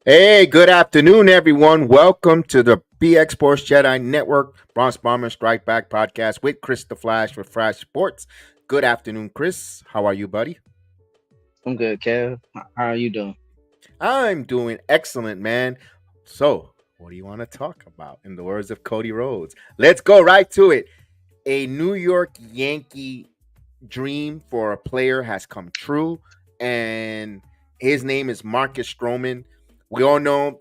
Hey, good afternoon, everyone. Welcome to the BX Sports Jedi Network Bronze Bomber Strike Back podcast with Chris the Flash with Flash Sports. Good afternoon, Chris. How are you, buddy? I'm good, Kev. How are you doing? I'm doing excellent, man. So, what do you want to talk about? In the words of Cody Rhodes, let's go right to it. A New York Yankee dream for a player has come true, and his name is Marcus Stroman. We all know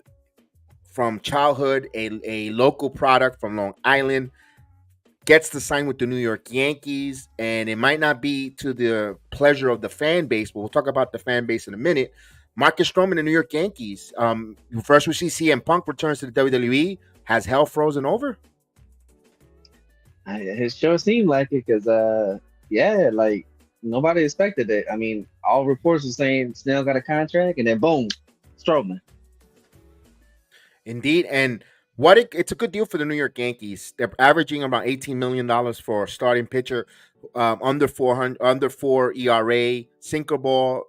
from childhood, a local product from Long Island, gets to sign with the New York Yankees, and it might not be to the pleasure of the fan base, but we'll talk about the fan base in a minute. Marcus Stroman, the New York Yankees. First we see CM Punk returns to the WWE. Has hell frozen over? It sure seemed like it because, yeah, like nobody expected it. I mean, all reports were saying Snell got a contract, and then boom, Stroman. Indeed, and it's a good deal for the New York Yankees. They're averaging about $18 million for a starting pitcher, under 400, under 4 ERA, sinker ball.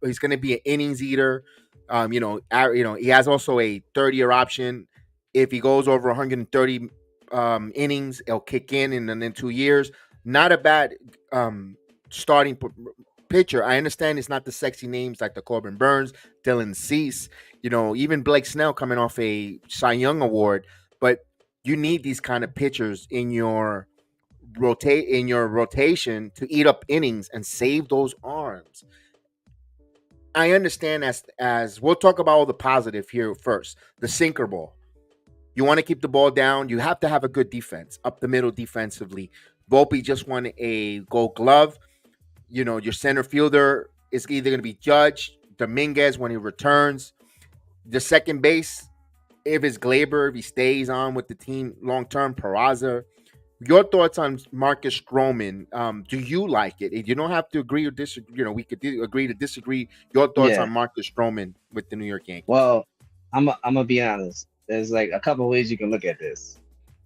He's going to be an innings eater. He has also a 30-year option. If he goes over 130 innings, it'll kick in 2 years. Not a bad starting pitcher. I understand it's not the sexy names like the Corbin Burns, Dylan Cease, even Blake Snell coming off a Cy Young award, but you need these kind of pitchers in your rotation to eat up innings and save those arms. I understand as we'll talk about all the positive here first. The sinker ball. You want to keep the ball down. You have to have a good defense up the middle defensively. Volpe just won a Gold Glove. Your center fielder is either going to be Judge, Dominguez when he returns. The second base, if it's Glaber, if he stays on with the team long term, Peraza. Your thoughts on Marcus Stroman? Do you like it? You don't have to agree or disagree. We could agree to disagree. Your thoughts on Yeah. Marcus Stroman with the New York Yankees? Well, I'm gonna be honest. There's like a couple ways you can look at this.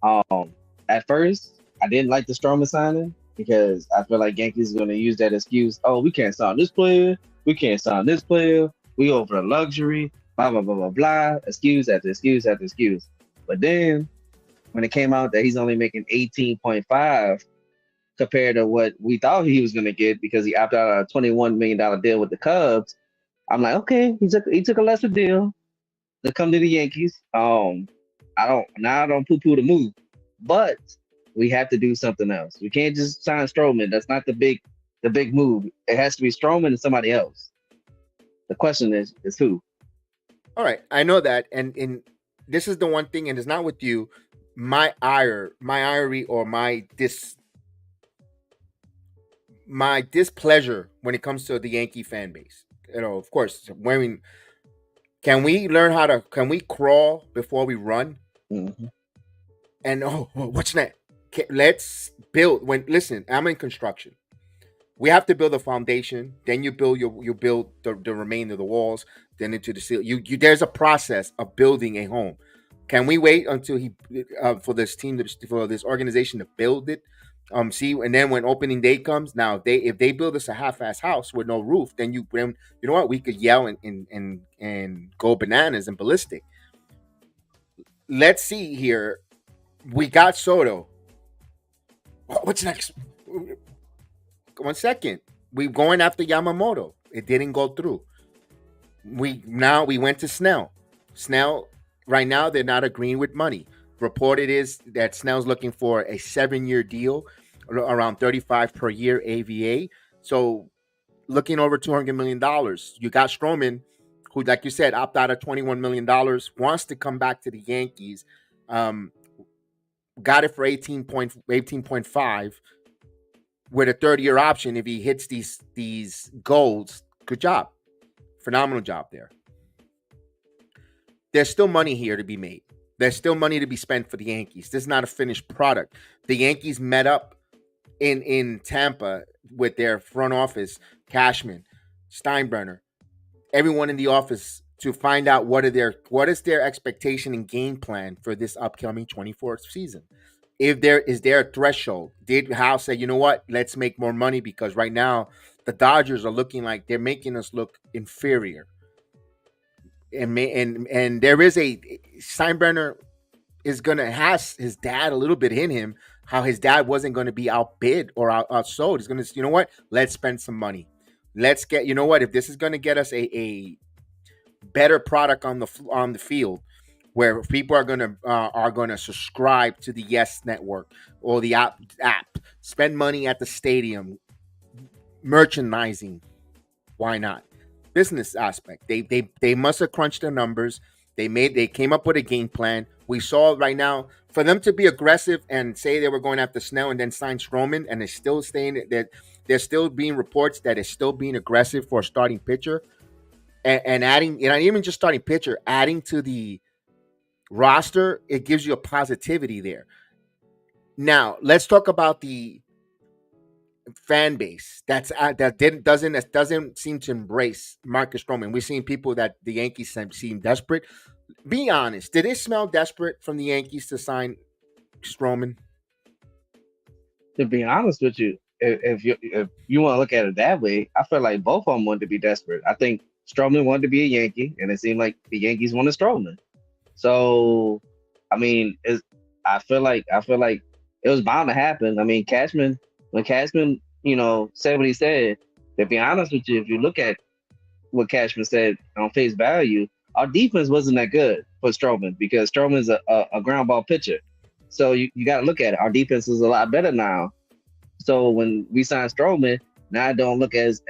At first, I didn't like the Stroman signing because I feel like Yankees are gonna use that excuse. Oh, we can't sign this player. We can't sign this player. We over the luxury. Blah blah blah blah blah. Excuse after excuse after excuse. But then when it came out that he's only making 18.5 compared to what we thought he was going to get because he opted out of a $21 million deal with the Cubs, I'm like, okay, he took a lesser deal to come to the Yankees. I don't poo poo the move, but we have to do something else. We can't just sign Stroman. That's not the big move. It has to be Stroman and somebody else. The question is who? All right, I know that, and this is the one thing, and it's not with you. My irony, or my displeasure when it comes to the Yankee fan base. Of course, can we learn how to? Can we crawl before we run? Mm-hmm. And what's that? Let's build. Listen, I'm in construction. We have to build a foundation. Then you build the remainder of the walls. Then into the seal. There's a process of building a home. Can we wait until he for this team for this organization to build it? See, and then when opening day comes, now if they build us a half-ass house with no roof, then you know what, we could yell and go bananas and ballistic. Let's see here. We got Soto. What's next? 1 second. We going after Yamamoto. It didn't go through. We went to Snell. Snell right now they're not agreeing with money. Reported is that Snell's looking for a 7-year deal, around 35 per year AVA. So looking over $200 million. You got Stroman, who, like you said, opted out of $21 million, wants to come back to the Yankees. Um, got it for 18.5 with a 30-year option if he hits these goals. Good job. Phenomenal job there. There's still money here to be made. There's still money to be spent for the Yankees. This is not a finished product. The Yankees met up in Tampa with their front office, Cashman, Steinbrenner, everyone in the office to find out what is their expectation and game plan for this upcoming 24th season. If there is there a threshold, did House say, you know what, let's make more money because right now the Dodgers are looking like they're making us look inferior. and there is a Steinbrenner is gonna has his dad a little bit in him. How his dad wasn't going to be outbid or outsold. He's going to, you know what? Let's spend some money. Let's get, you know what? If this is going to get us a better product on the field, where people are gonna subscribe to the Yes Network or the app, spend money at the stadium, merchandising. Why not? Business aspect. They must have crunched their numbers. They came up with a game plan. We saw right now for them to be aggressive and say they were going after Snell and then sign Stroman, and they're still saying that there's still being reports that it's still being aggressive for a starting pitcher, and adding, you know, even just starting pitcher, adding to the roster, it gives you a positivity there. Now let's talk about the fan base that doesn't seem to embrace Marcus Stroman. We've seen people that the Yankees seem desperate. Be honest, did it smell desperate from the Yankees to sign Stroman? To be honest with you, if you want to look at it that way, I feel like both of them wanted to be desperate. I think Stroman wanted to be a Yankee, and it seemed like the Yankees wanted Stroman. So, I mean, I feel like it was bound to happen. I mean, when Cashman, said what he said, to be honest with you, if you look at what Cashman said on face value, our defense wasn't that good for Stroman because Stroman's a ground ball pitcher. So you got to look at it. Our defense is a lot better now. So when we signed Stroman, now I don't look as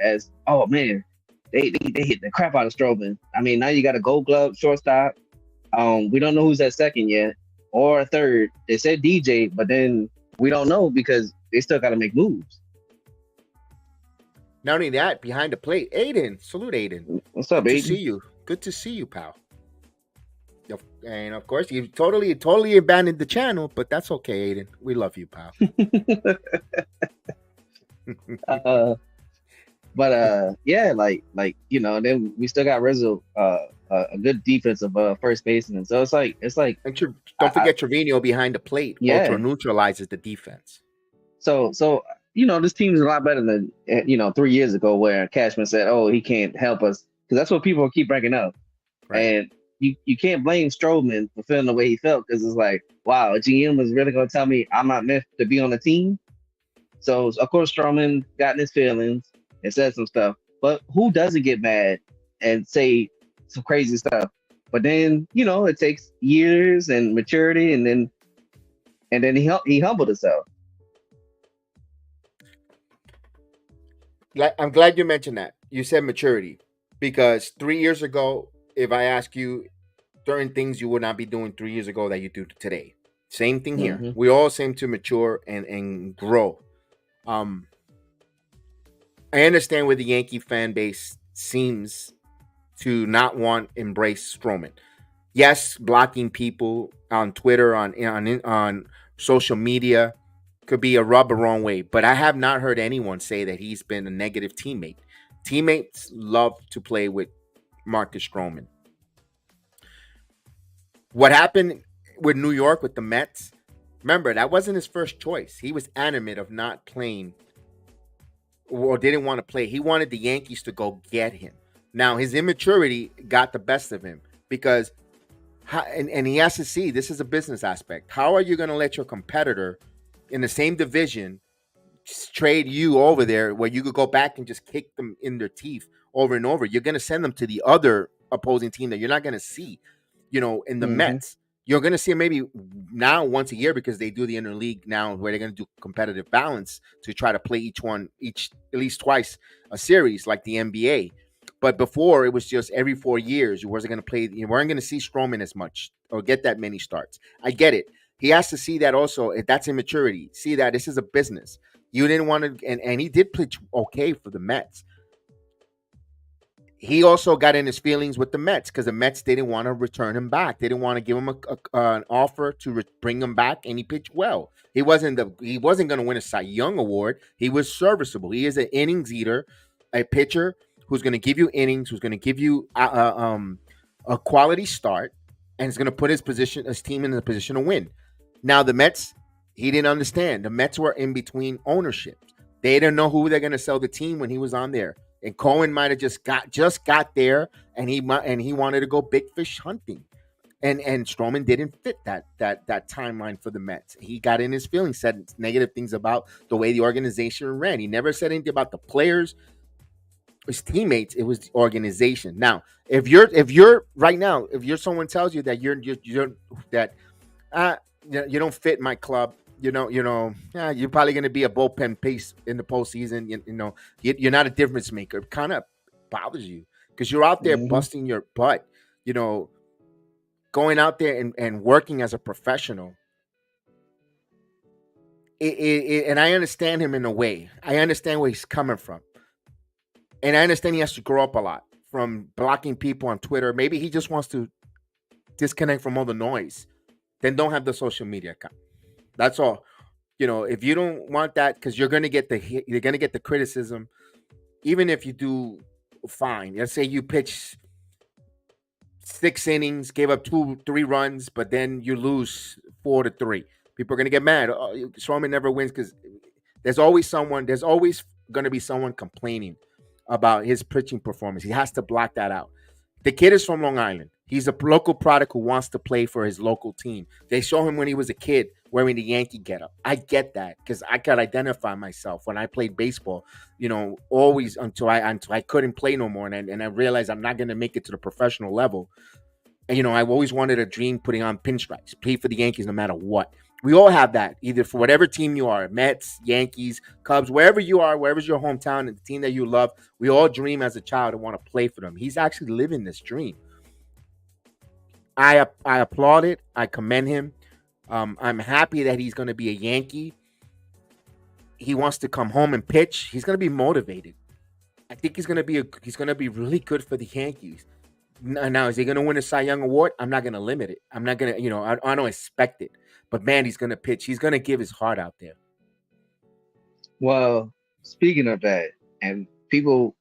oh man, they hit the crap out of Stroman. I mean, now you got a Gold Glove shortstop. We don't know who's at second yet or a third. They said DJ, but then we don't know because they still got to make moves. Not only that, behind the plate, Aiden. Salute, Aiden. What's up, Good Aiden? to see you. Good to see you, pal. And of course, you totally abandoned the channel, but that's okay, Aiden. We love you, pal. Yeah, then we still got Rizzo, a good defensive first baseman. So it's like and don't forget Trevino behind the plate. Yeah. Also neutralizes the defense. So this team is a lot better than 3 years ago where Cashman said, "Oh, he can't help us," because that's what people keep bringing up. Right. And you can't blame Stroman for feeling the way he felt because it's like, wow, a GM was really going to tell me I'm not meant to be on the team. So of course Stroman got in his feelings and said some stuff. But who doesn't get mad and say some crazy stuff? But then it takes years and maturity, and then he humbled himself. I'm glad you mentioned that. You said maturity, because 3 years ago, if I ask you certain things you would not be doing 3 years ago that you do today. Same thing here. Mm-hmm. We all seem to mature and grow. I understand where the Yankee fan base seems to not want embrace Stroman. Yes, blocking people on Twitter, on social media could be a rub the wrong way, but I have not heard anyone say that he's been a negative teammate. Teammates love to play with Marcus Stroman. What happened with New York with the Mets? Remember, that wasn't his first choice. He was adamant of not playing or didn't want to play. He wanted the Yankees to go get him. Now, his immaturity got the best of him because, and he has to see, this is a business aspect. How are you going to let your competitor in the same division trade you over there where you could go back and just kick them in their teeth over and over? You're going to send them to the other opposing team that you're not going to see, in the mm-hmm. Mets. You're going to see maybe now once a year because they do the interleague now where they're going to do competitive balance to try to play each at least twice a series like the NBA. But before it was just every 4 years you weren't going to see Stroman as much or get that many starts. I get it. He has to see that also. That's immaturity. See that this is a business. You didn't want to, and he did pitch okay for the Mets. He also got in his feelings with the Mets because the Mets didn't want to return him back. They didn't want to give him an offer to bring him back, and he pitched well. He wasn't going to win a Cy Young award. He was serviceable. He is an innings eater, a pitcher who's going to give you innings, who's going to give you a quality start, and is going to put his team in a position to win. Now the Mets, he didn't understand. The Mets were in between ownership. They didn't know who they're going to sell the team when he was on there. And Cohen might have just got there, and he wanted to go big fish hunting. And Stroman didn't fit that timeline for the Mets. He got in his feelings, said negative things about the way the organization ran. He never said anything about the players, his teammates. It was the organization. Now, if you're right now, if you're someone tells you that you're that you don't fit my club, you're probably going to be a bullpen piece in the postseason. You're not a difference maker. It kind of bothers you because you're out there Mm-hmm. busting your butt. You know, going out there and working as a professional. And I understand him in a way. I understand where he's coming from. And I understand he has to grow up a lot from blocking people on Twitter. Maybe he just wants to disconnect from all the noise. Then don't have the social media account. That's all. If you don't want that, because you're gonna get the criticism, even if you do fine. Let's say you pitch 6 innings, gave up 2-3 runs, but then you lose 4-3. People are gonna get mad. Oh, Stroman never wins because there's always gonna be someone complaining about his pitching performance. He has to block that out. The kid is from Long Island. He's a local product who wants to play for his local team. They show him when he was a kid wearing the Yankee getup. I get that because I could identify myself when I played baseball. Always until I couldn't play no more, and I realized I'm not going to make it to the professional level. And, I've always wanted a dream putting on pinstripes, play for the Yankees no matter what. We all have that, either for whatever team you are, Mets, Yankees, Cubs, wherever you are, wherever's your hometown and the team that you love. We all dream as a child and want to play for them. He's actually living this dream. I applaud it. I commend him. I'm happy that he's going to be a Yankee. He wants to come home and pitch. He's going to be motivated. I think he's going to be really good for the Yankees. Now, is he going to win a Cy Young award? I'm not going to limit it. I'm not going to, I don't expect it. But man, he's going to pitch. He's going to give his heart out there. Well, speaking of that, and people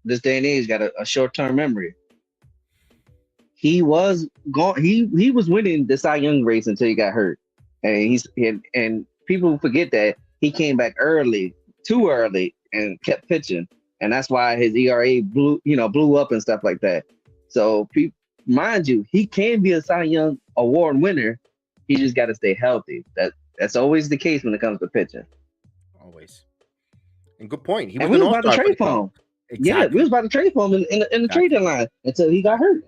this day and age got a short-term memory. He was going. He was winning the Cy Young race until he got hurt, and people forget that he came back too early, and kept pitching, and that's why his ERA blew up and stuff like that. So, mind you, he can be a Cy Young award winner. He just got to stay healthy. That's always the case when it comes to pitching. Always. And good point. We was about to trade for him. Exactly. Yeah, we was about to trade for him in the trade deadline until he got hurt.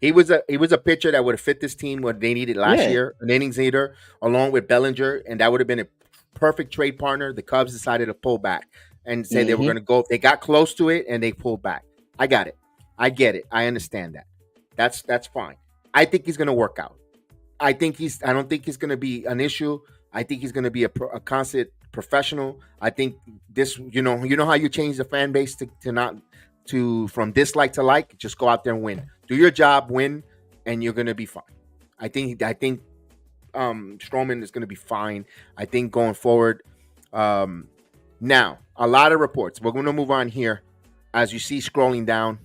He was a pitcher that would have fit this team what they needed last year, an innings eater, along with Bellinger, and that would have been a perfect trade partner. The Cubs decided to pull back and say they were going to go. They got close to it and they pulled back. I got it. I get it. I understand that. That's fine. I think he's going to work out. I don't think he's going to be an issue. I think he's going to be a constant professional. I think this, how you change the fan base from dislike to like. Just go out there and win. Do your job, win, and you're going to be fine. I think Stroman is going to be fine. I think going forward. Now, a lot of reports. We're going to move on here. As you see scrolling down,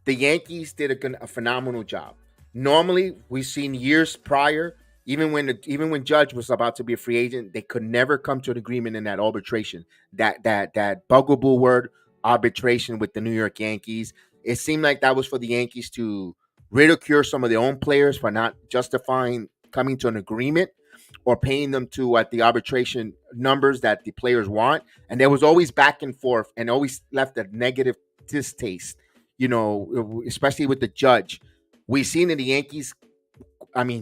the Yankees did a phenomenal job. Normally, we've seen years prior, even when Judge was about to be a free agent, they could never come to an agreement in that arbitration. That bugaboo word, arbitration, with the New York Yankees. It seemed like that was for the Yankees to ridicule some of their own players for not justifying coming to an agreement or paying them to what the arbitration numbers that the players want. And there was always back and forth and always left a negative distaste, especially with the Judge. We've seen in the Yankees,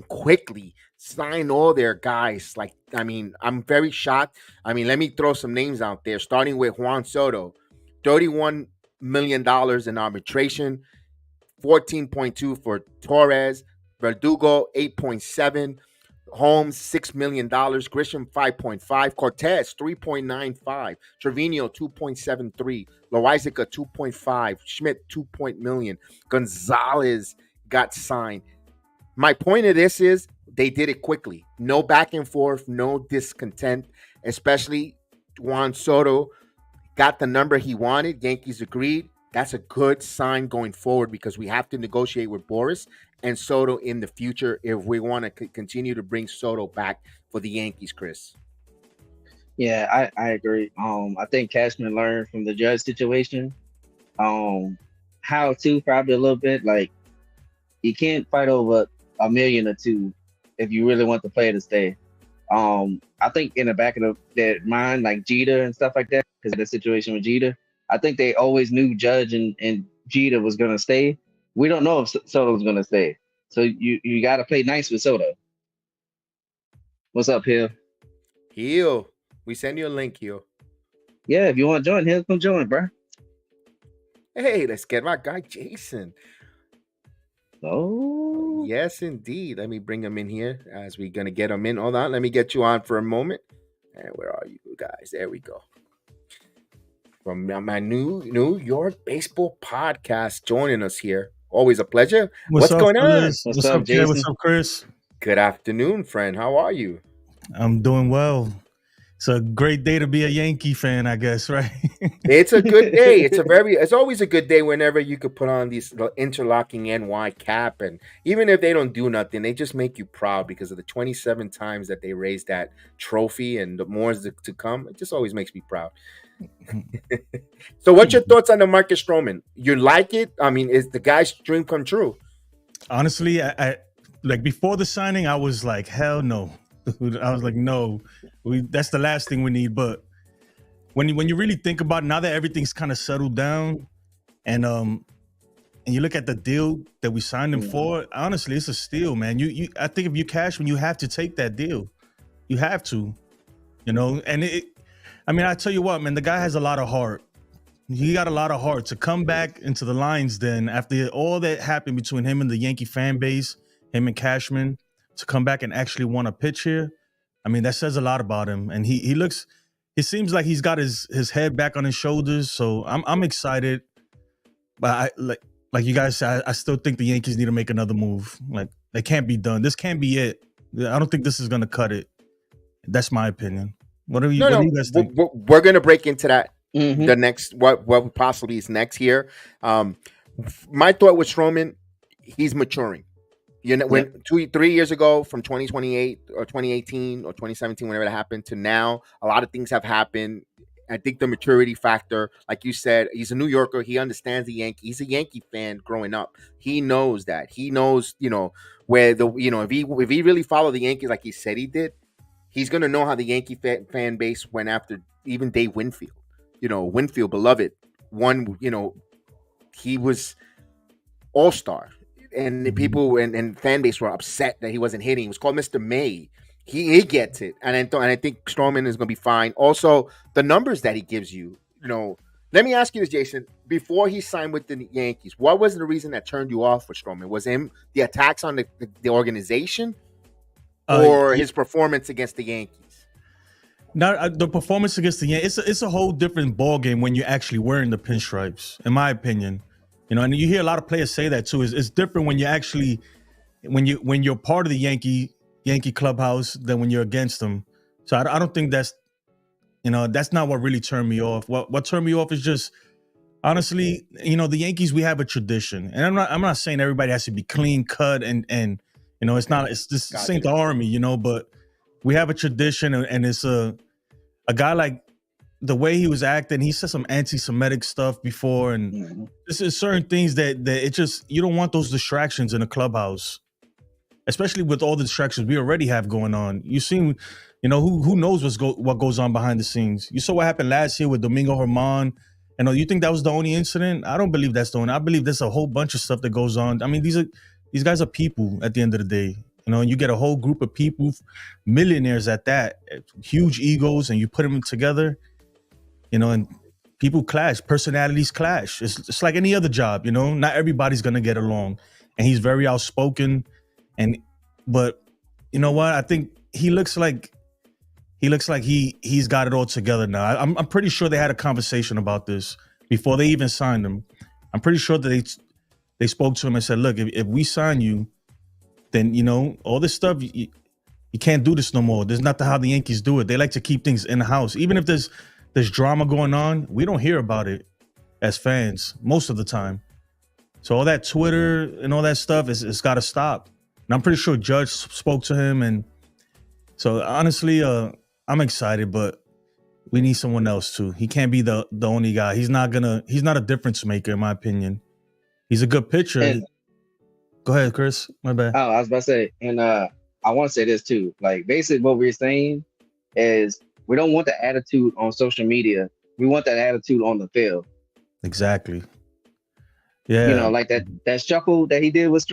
quickly sign all their guys. I'm very shocked. Let me throw some names out there, starting with Juan Soto, $31 million in arbitration, 14.2 for Torres, Verdugo, 8.7, Holmes, $6 million, Grisham, 5.5, Cortez, 3.95, Trevino, 2.73, Loaisiga, 2.5, Schmidt, 2 million, Gonzalez got signed. My point of this is they did it quickly. No back and forth, no discontent, especially Juan Soto got the number he wanted. Yankees agreed. That's a good sign going forward because we have to negotiate with Boris and Soto in the future if we want to continue to bring Soto back for the Yankees, Chris. Yeah, I agree. I think Cashman learned from the Judge situation. Um, how to probably a little bit like you can't fight over a million or two if you really want the player to stay. I think in the back of their mind, like Jeter and stuff like that, because of the situation with Jeter, I think they always knew Judge and Jeter was gonna stay. We don't know if Soto was gonna stay, so you got to play nice with Soto. What's up, Hill? Heal. We send you a link, Heal. Yeah, if you want to join, Hill, come join, bro. Hey, let's get my guy Jason. Oh, Yes, indeed. Let me bring him in here as we're gonna get him in. Hold on, let me get you on for a moment. And where are you guys? There we go. From my New York baseball podcast, joining us here. Always a pleasure. What's What's up, going on? fellas? what's What's up, up, Kev? What's Jason? up, Chris? Good afternoon, friend. How are you? I'm doing well. It's a great day to be a Yankee fan, I guess, right? It's a good day. It's always a good day whenever you could put on these interlocking NY cap, and even if they don't do nothing, they just make you proud because of the 27 times that they raised that trophy and the more to come. It just always makes me proud. So, what's your thoughts on the Marcus Stroman? You like it? I mean, is the guy's dream come true? Honestly, I like before the signing, I was like, hell no. I was like, no, that's the last thing we need. But when you really think about it, now that everything's kind of settled down, and you look at the deal that we signed him for, honestly, it's a steal, man. I think if you cash when you have to take that deal, you have to, and I mean, I tell you what, man, the guy has a lot of heart. He got a lot of heart to come back into the Lions den after all that happened between him and the Yankee fan base, him and Cashman, to come back and actually want to pitch here. I mean, that says a lot about him. And he seems like he's got his head back on his shoulders. So I'm excited. But like you guys said, I still think the Yankees need to make another move. Like, they can't be done. This can't be it. I don't think this is going to cut it. That's my opinion. What do you guys think? We're gonna break into that. Mm-hmm. The next, what possibly is next here. My thought with Stroman, he's maturing. You know, when 3 years ago, from 2028 or 2018 or 2017, whenever it happened, to now, a lot of things have happened. I think the maturity factor, like you said, he's a New Yorker. He understands the Yankee. He's a Yankee fan growing up. He knows that. He knows, where if he really followed the Yankees like he said he did, he's gonna know how the Yankee fan base went after even Dave Winfield. Winfield, beloved, one. He was all-star, and the people and fan base were upset that he wasn't hitting. He was called Mr. May. He gets it, and I think Stroman is going to be fine. Also, the numbers that he gives you, Let me ask you this, Jason. Before he signed with the Yankees, what was the reason that turned you off for Stroman? Was him the attacks on the organization, or his performance against the Yankees? Now, the performance against the Yankees, it's a whole different ball game when you're actually wearing the pinstripes, in my opinion. And you hear a lot of players say that too. It's different when when you're part of the Yankee clubhouse than when you're against them. So I don't think that's not what really turned me off. What turned me off is just, honestly, the Yankees, we have a tradition, and I'm not saying everybody has to be clean cut and this ain't the Army, but we have a tradition, and it's a guy like the way he was acting. He said some anti-Semitic stuff before, and this is certain things that it just, you don't want those distractions in a clubhouse, especially with all the distractions we already have going on. You see, who knows what goes on behind the scenes. You saw what happened last year with Domingo Germán. You think that was the only incident? I don't believe that's the only. I believe there's a whole bunch of stuff that goes on. I mean, these guys are people at the end of the day. You get a whole group of people, millionaires at that, huge egos, and you put them together, and people clash, personalities clash. It's like any other job, not everybody's going to get along. And he's very outspoken. But you know what? I think he looks like he's got it all together now. I'm pretty sure they had a conversation about this before they even signed him. I'm pretty sure that they spoke to him and said, look, if we sign you, then, all this stuff, you can't do this no more. There's not how the Yankees do it. They like to keep things in the house. Even if there's drama going on, we don't hear about it as fans most of the time. So all that Twitter and all that stuff, it's got to stop. And I'm pretty sure Judge spoke to him. And so honestly, I'm excited, but We need someone else too. He can't be the only guy. He's not a difference maker, in my opinion. He's a good pitcher. And Go ahead, Chris. My bad. I was about to say, and I want to say this too. Like, basically, what we're saying is we don't want the attitude on social media. We want that attitude on the field. Exactly. Yeah. You know, like that shuffle that he did with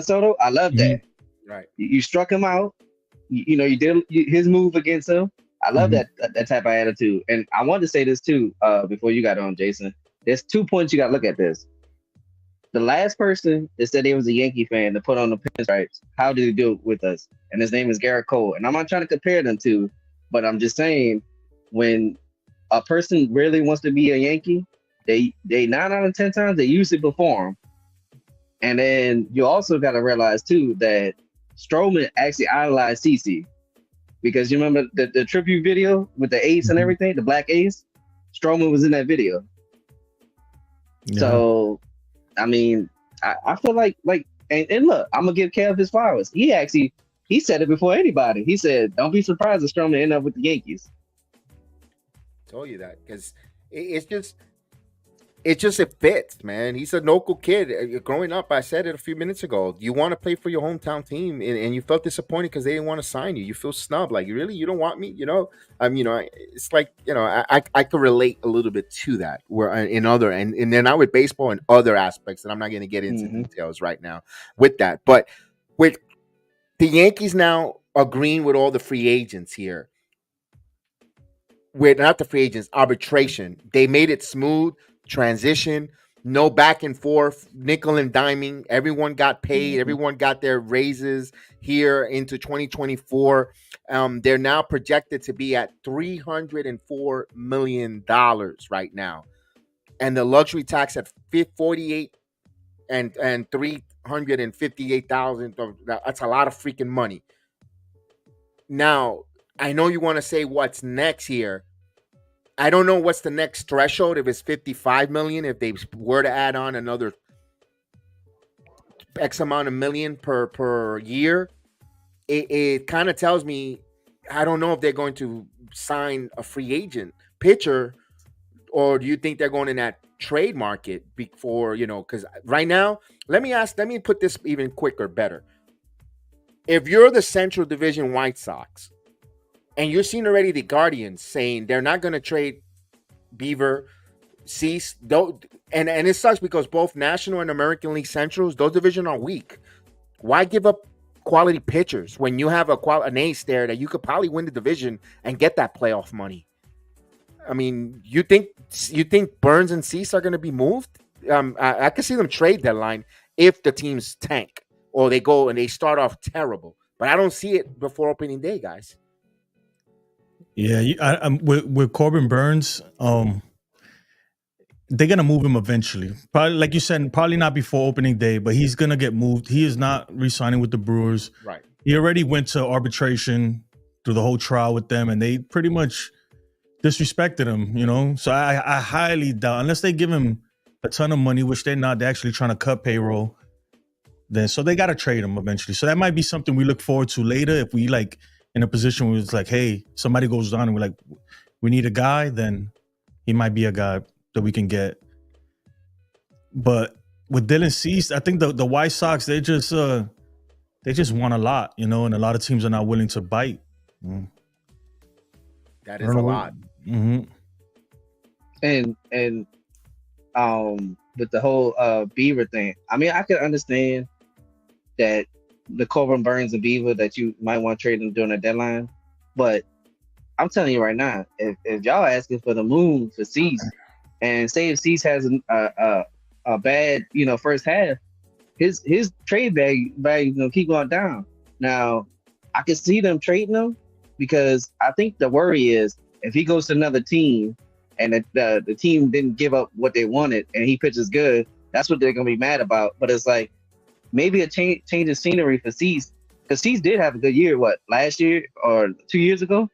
Soto. I love that. Right. You struck him out. You know, you did his move against him. I love that type of attitude. And I wanted to say this too, before you got on, Jason. There's 2 points you got to look at this. The last person that said he was a Yankee fan to put on the pinstripes, how did he do it with us? And his name is Garrett Cole. And I'm not trying to compare them two, but I'm just saying, when a person really wants to be a Yankee, they 9 out of 10 times they usually perform. And then you also got to realize too that Stroman actually idolized CC, because you remember the tribute video with the ace and everything, the black ace. Stroman was in that video. Yeah. So, I mean, I feel like and look, I'm gonna give Kev his flowers. He said it before anybody. He said, "Don't be surprised if Stroman end up with the Yankees." Told you that because it fits, man. He's a local kid. Growing up, I said it a few minutes ago. You want to play for your hometown team, and you felt disappointed because they didn't want to sign you. You feel snubbed. Like, really, you don't want me? You know, it's like, I could relate a little bit to that. Where in other and then not with baseball and other aspects that I'm not going to get into details right now with that. But with the Yankees now agreeing with all the free agents here, with not the free agents, arbitration, they made it smooth. Transition, no back and forth, nickel and diming. Everyone got paid. Everyone got their raises here into 2024. They're now projected to be at $304 million right now, and the luxury tax at 48 and 358,000. That's a lot of freaking money. Now, I know you want to say what's next here. I don't know what's the next threshold, if it's 55 million, if they were to add on another X amount of million per year. It kind of tells me, I don't know if they're going to sign a free agent pitcher, or do you think they're going in that trade market before, because right now, let me put this even quicker, better. If you're the Central Division White Sox, and you're seeing already the Guardians saying they're not going to trade Beaver, Cease, and it sucks because both National and American League Centrals, those divisions are weak. Why give up quality pitchers when you have an ace there that you could probably win the division and get that playoff money? I mean, you think Burns and Cease are going to be moved? I could see them trade deadline if the teams tank or they go and they start off terrible, but I don't see it before opening day, guys. Yeah, I'm with Corbin Burns. They're gonna move him eventually. Probably, like you said, probably not before opening day, but he's gonna get moved. He is not re-signing with the Brewers. Right. He already went to arbitration through the whole trial with them, and they pretty much disrespected him. So I highly doubt, unless they give him a ton of money, which they're not. They're actually trying to cut payroll. So they gotta trade him eventually. So that might be something we look forward to later if we in a position where it's like, hey, somebody goes down and we're like, we need a guy, then he might be a guy that we can get. But with Dylan Cease, I think the White Sox, they just want a lot, and a lot of teams are not willing to bite. That is a lot. Mm-hmm. And with the whole Beaver thing, I mean, I can understand that the Corbin Burns and Beaver that you might want to trade them during the deadline, but I'm telling you right now, if y'all asking for the moon for Cease, and say if Cease has a bad first half, his trade value keep going down. Now I can see them trading him, because I think the worry is if he goes to another team and the team didn't give up what they wanted and he pitches good, that's what they're gonna be mad about. But it's like, maybe a change of scenery for Cease, because Cease did have a good year, last year or 2 years ago?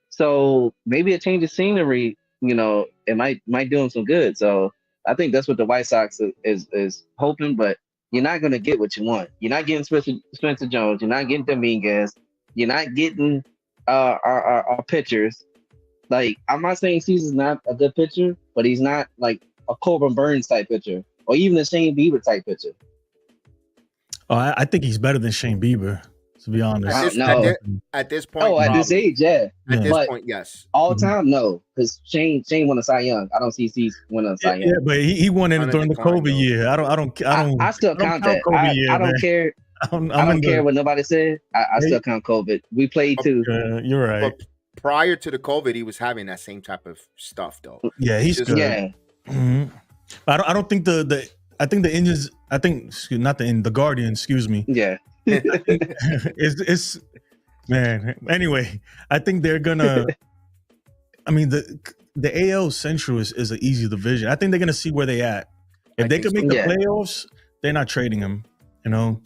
So maybe a change of scenery, it might do him some good. So I think that's what the White Sox is hoping, but you're not going to get what you want. You're not getting Spencer Jones. You're not getting Dominguez. You're not getting our pitchers. Like, I'm not saying Cease's not a good pitcher, but he's not like a Corbin Burns type pitcher or even a Shane Bieber type pitcher. Oh, I think he's better than Shane Bieber, to be honest. At this point, Oh, at this probably. age, yeah. At this But point, yes. all time, no, because Shane won a Cy Young. I don't see Cease win a Cy Young. Yeah, but he won it On a during the decline, COVID though. year. I still count that. COVID year, I don't man. care. I don't care what nobody said. I still count COVID. We played too. You're right. But prior to the COVID, he was having that same type of stuff, though. Yeah, he's just good. Yeah. Mm-hmm. I don't think I think the Indians. I think not the Guardians. Excuse me. Yeah. it's man. Anyway, I think they're gonna. I mean the AL Central is an easy division. I think they're gonna see where they at. If they can make the playoffs, they're not trading him. You know.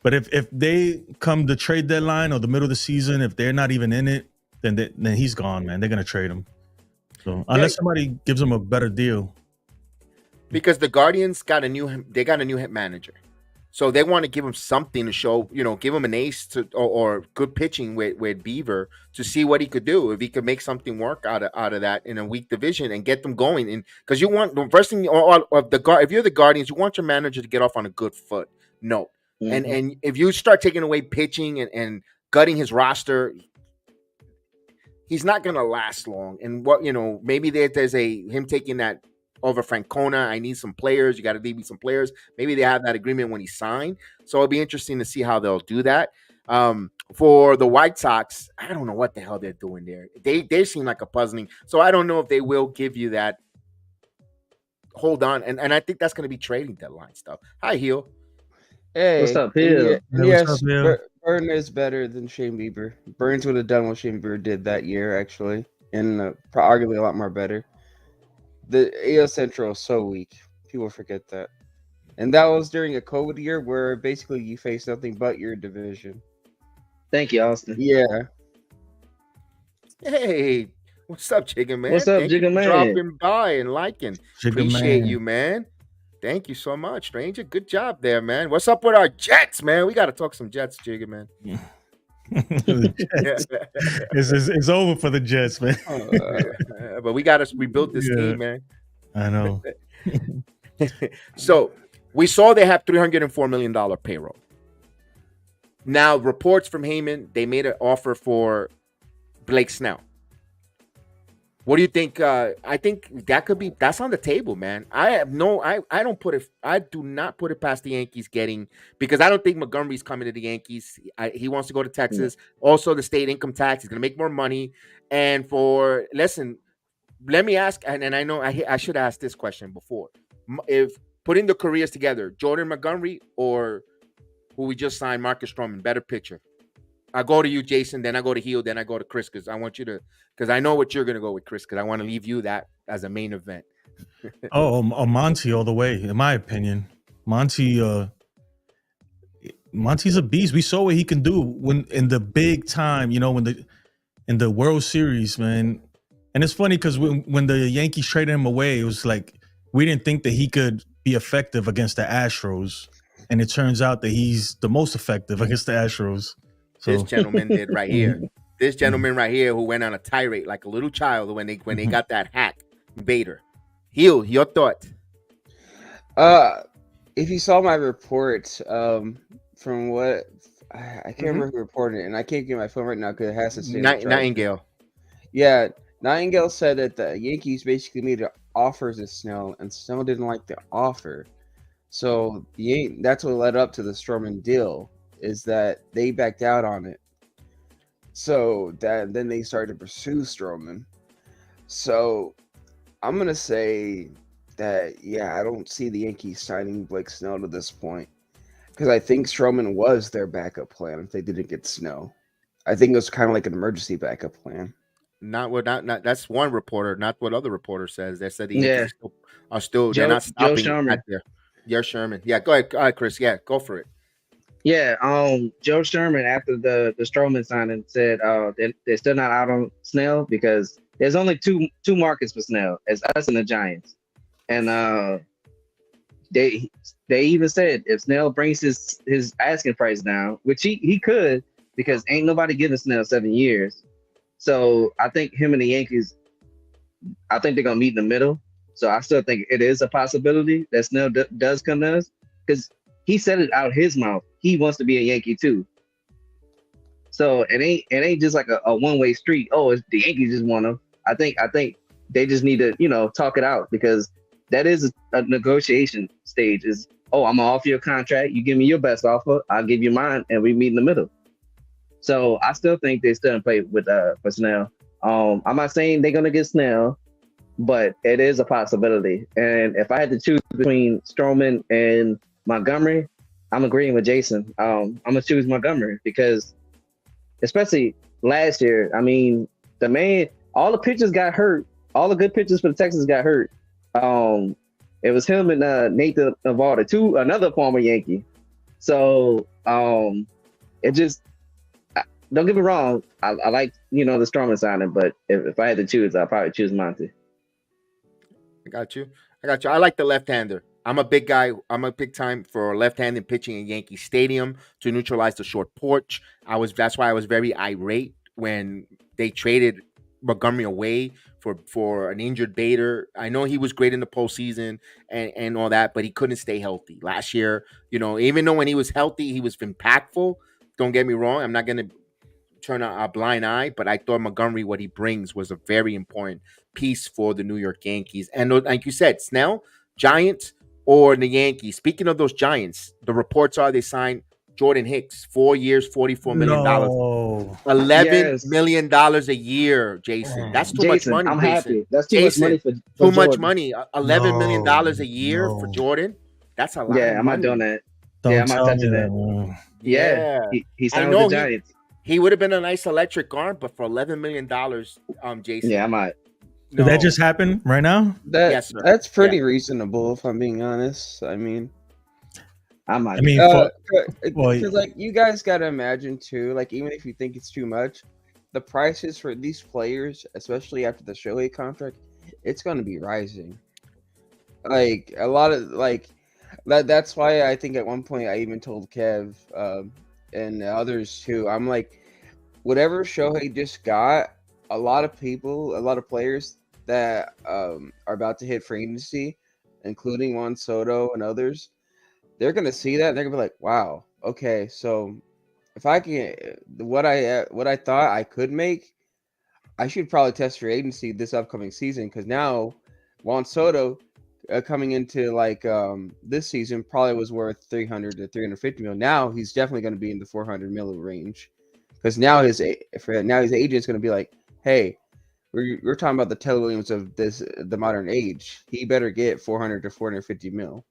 But if they come the trade deadline or the middle of the season, if they're not even in it, then he's gone, man. They're gonna trade him. So unless somebody gives him a better deal. Because the Guardians got a new hit manager, so they want to give him something to show. Give him an ace or good pitching with Beaver to see what he could do, if he could make something work out of that in a weak division and get them going. And because you want the first thing if you're the Guardians, you want your manager to get off on a good foot. No. Mm-hmm. And if you start taking away pitching and gutting his roster, he's not going to last long. And maybe there's him taking that over Francona. I need some players. You got to leave me some players. Maybe they have that agreement when he signed. So it'll be interesting to see how they'll do that. For the White Sox, I don't know what the hell they're doing there. They seem like a puzzling. So I don't know if they will give you that. Hold on. And I think that's going to be trading deadline stuff. Hi, Heel. Hey, what's up, Hill? Yes, Burns is better than Shane Bieber. Burns would have done what Shane Bieber did that year, actually, and arguably a lot more better. The AL Central is so weak. People forget that. And that was during a COVID year where basically you face nothing but your division. Thank you, Austin. Yeah. Hey, what's up, Jigga Man? What's up, Jigga Man? Dropping by and liking. Jigga Appreciate Man. you, man. Thank you so much, Stranger. Good job there, man. What's up with our Jets, man? We got to talk some Jets, Jigga Man. It's over for the Jets, man. But we got to rebuild this team, man. I know. So we saw they have $304 million payroll. Now, reports from Heyman, they made an offer for Blake Snell. What do you think? I think that's on the table, man. I do not put it past the Yankees because I don't think Montgomery's coming to the Yankees. He wants to go to Texas. Yeah. Also, the state income tax, he's going to make more money. And let me ask, and I know I should ask this question before. If putting the careers together, Jordan Montgomery or who we just signed, Marcus Stroman, better pitcher? I go to you, Jason, then I go to Heel, then I go to Chris, because I know what you're going to go with, Chris, because I want to leave you that as a main event. Monty all the way, in my opinion. Monty's a beast. We saw what he can do when in the big time, in the World Series, man. And it's funny because when the Yankees traded him away, it was like we didn't think that he could be effective against the Astros. And it turns out that he's the most effective against the Astros. So. This gentleman did right here. This gentleman right here who went on a tirade like a little child when they got that hack Vader. Heel, your thought? If you saw my report, from what I can't remember who reported it, and I can't get my phone right now because it has to say Nightingale. Yeah, Nightingale said that the Yankees basically made offers to Snell, and Snell didn't like the offer. So that's what led up to the Stroman deal. Is that they backed out on it. So then they started to pursue Stroman. So I'm going to say that, I don't see the Yankees signing Blake Snell to this point. Because I think Stroman was their backup plan if they didn't get Snell. I think it was kind of like an emergency backup plan. Not that's one reporter, not what other reporter says. They said the Yankees are still they're not stopping Joe Sherman. right there. Yeah, Sherman. Yeah, go ahead, Chris. Yeah, go for it. Yeah, Joe Sherman after the Stroman signing said they're still not out on Snell because there's only two markets for Snell, it's us and the Giants, and they even said if Snell brings his asking price down, which he could because ain't nobody giving Snell 7 years, So I think him and the Yankees, I think they're gonna meet in the middle. So I still think it is a possibility that Snell does come to us because he said it out his mouth. He wants to be a Yankee too. So it ain't just like a one-way street. Oh, it's the Yankees just want him. I think they just need to talk it out because that is a negotiation stage. Is I'm gonna offer you a contract. You give me your best offer. I'll give you mine, and we meet in the middle. So I still think they still play with for Snell. I'm not saying they're gonna get Snell, but it is a possibility. And if I had to choose between Stroman and Montgomery, I'm agreeing with Jason. I'm gonna choose Montgomery because, especially last year, I mean, the man, all the pitchers got hurt. All the good pitchers for the Texans got hurt. It was him and Nathan Eovaldi, another former Yankee. So it just. Don't get me wrong. I like the Stroman signing, but if I had to choose, I'd probably choose Monty. I got you. I like the left-hander. I'm a big guy. I'm a big time for left-handed pitching in Yankee Stadium to neutralize the short porch. That's why I was very irate when they traded Montgomery away for an injured Bader. I know he was great in the postseason and all that, but he couldn't stay healthy last year. Even though when he was healthy, he was impactful. Don't get me wrong. I'm not gonna turn a blind eye, but I thought Montgomery, what he brings, was a very important piece for the New York Yankees. And like you said, Snell, Giants or the Yankees. Speaking of those Giants, the reports are they signed Jordan Hicks, 4 years, $44 million. No. $11 million a year, Jason. That's too much money, I'm Jason. happy. That's too much money for too Jordan. much money. $11 million a year for Jordan. That's a lot. Yeah, I'm not doing that. I'm not touching that. Yeah, he signed with the Giants. He would have been a nice electric arm, but for $11 million, Jason. Yeah, I might. No. Did that just happen right now? Yes, sir. That's pretty reasonable, if I'm being honest. I mean, because like you guys got to imagine too, like even if you think it's too much, the prices for these players, especially after the Shohei contract, it's going to be rising. Like a lot of that's why I think at one point I even told Kev and others too. I'm like, whatever Shohei just got, a lot of players that are about to hit free agency, including Juan Soto and others, they're gonna see that and they're gonna be like, wow, okay, so if I can what I thought I could make, I should probably test free agency this upcoming season because now Juan Soto coming into this season probably was worth 300 to 350 mil. Now he's definitely going to be in the 400 mil range because now his agent's going to be like, hey, we're talking about the Ted Williams of the modern age. He better get 400 to 450 mil.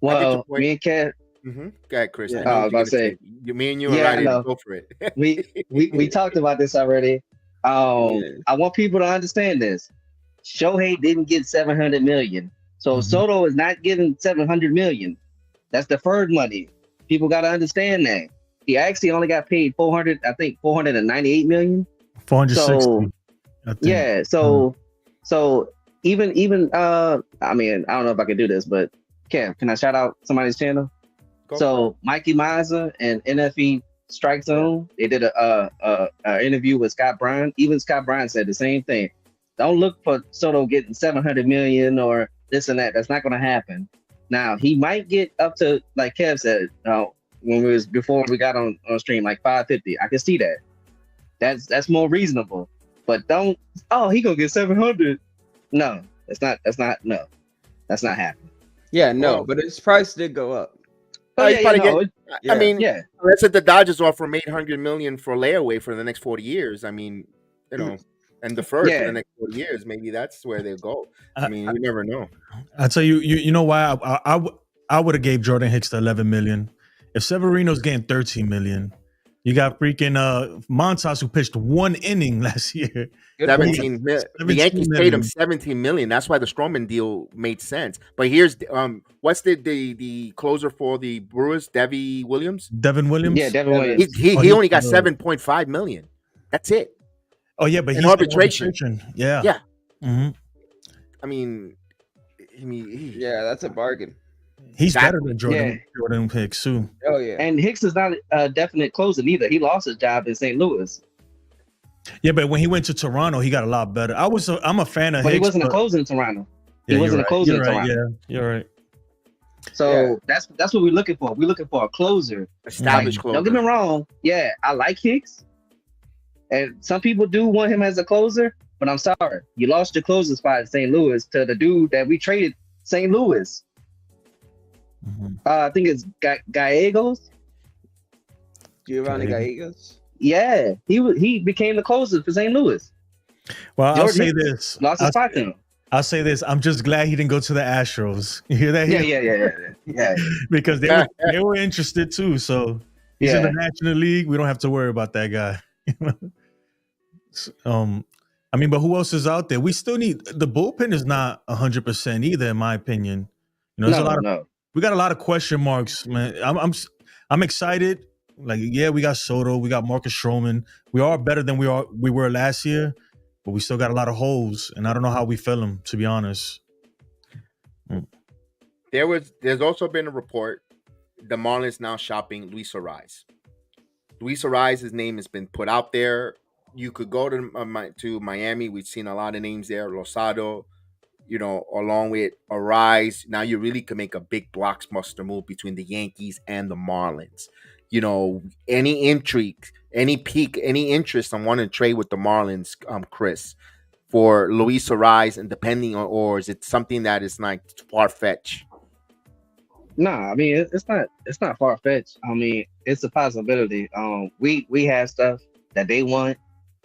Well, me and Kev. Mm-hmm. Go ahead, Chris. Yeah, I was about to say, me and you are ready to go for it. we talked about this already. I want people to understand this. Shohei didn't get 700 million. So Soto is not getting 700 million. That's deferred money. People got to understand that. He actually only got paid 498 million. 460. So, yeah. So even I mean, I don't know if I can do this, but Kev, can I shout out somebody's channel? So Mikey Mizer and NFE Strike Zone, they did a interview with Scott Bryan. Even Scott Bryan said the same thing. Don't look for Soto getting 700 million or this and that. That's not going to happen. Now he might get up to, like Kev said, before we got on stream, like 550. I can see that. That's more reasonable. But don't. Oh, he gonna get 700. No, that's not happening. Yeah, no, but his price did go up. I mean, unless the Dodgers offer him $800 million for layaway for the next 40 years. I mean, and defer for the next 40 years. Maybe that's where they go. I mean, you never know. I tell you, you know why I would have gave Jordan Hicks the 11 million. If Severino's getting 13 million, you got freaking Montas who pitched one inning last year. 17 million. The Yankees paid him 17 million. That's why the Stroman deal made sense. But here's what's the closer for the Brewers? Devin Williams. Yeah, Devin Williams. He only got 7.5 million. That's it. Oh yeah, but he's in arbitration. Yeah. Yeah. Mm-hmm. I mean, yeah, that's a bargain. He's better Exactly. than Jordan Hicks too. Oh yeah. And Hicks is not a definite closer neither. He lost his job in St. Louis, Yeah, but when he went to Toronto, he got a lot better. I'm a fan of but he Hicks, wasn't a but closer in Toronto. He yeah, wasn't a closer You're in right. Toronto. Yeah, you're right. So that's what we're looking for. We're looking for a closer. Established Like, closer. don't get me wrong. Yeah, I like Hicks, and some people do want him as a closer. But I'm sorry, you lost your closer spot in St. Louis to the dude that we traded St. Louis. I think it's Gallegos. Giovanni Gallegos. Yeah, he became the closer for St. Louis. Well, Jordan I'll say Hicks this. lost his spot to him. I'll say this. I'm just glad he didn't go to the Astros. You hear that? Yeah. Because they were interested too. So he's in the National League. We don't have to worry about that guy. I mean, but who else is out there? We still need the bullpen is not 100% either, in my opinion. You know, there's we got a lot of question marks, man. I'm excited. Like, yeah, we got Soto, we got Marcus Stroman. We are better than we were last year, but we still got a lot of holes, and I don't know how we fill them, to be honest. There's also been a report the Marlins now shopping Luis Arraez. Luis Arraez's name has been put out there. You could go to Miami. We've seen a lot of names there. Losado, you know, along with Arraez. Now you really can make a big blockbuster move between the Yankees and the Marlins. You know, any intrigue, any peak, any interest on wanting to trade with the Marlins, Chris, for Luis Arraez, and depending on, or is it something that is like far fetched? Nah, I mean it's not far fetched. I mean, it's a possibility. We have stuff that they want,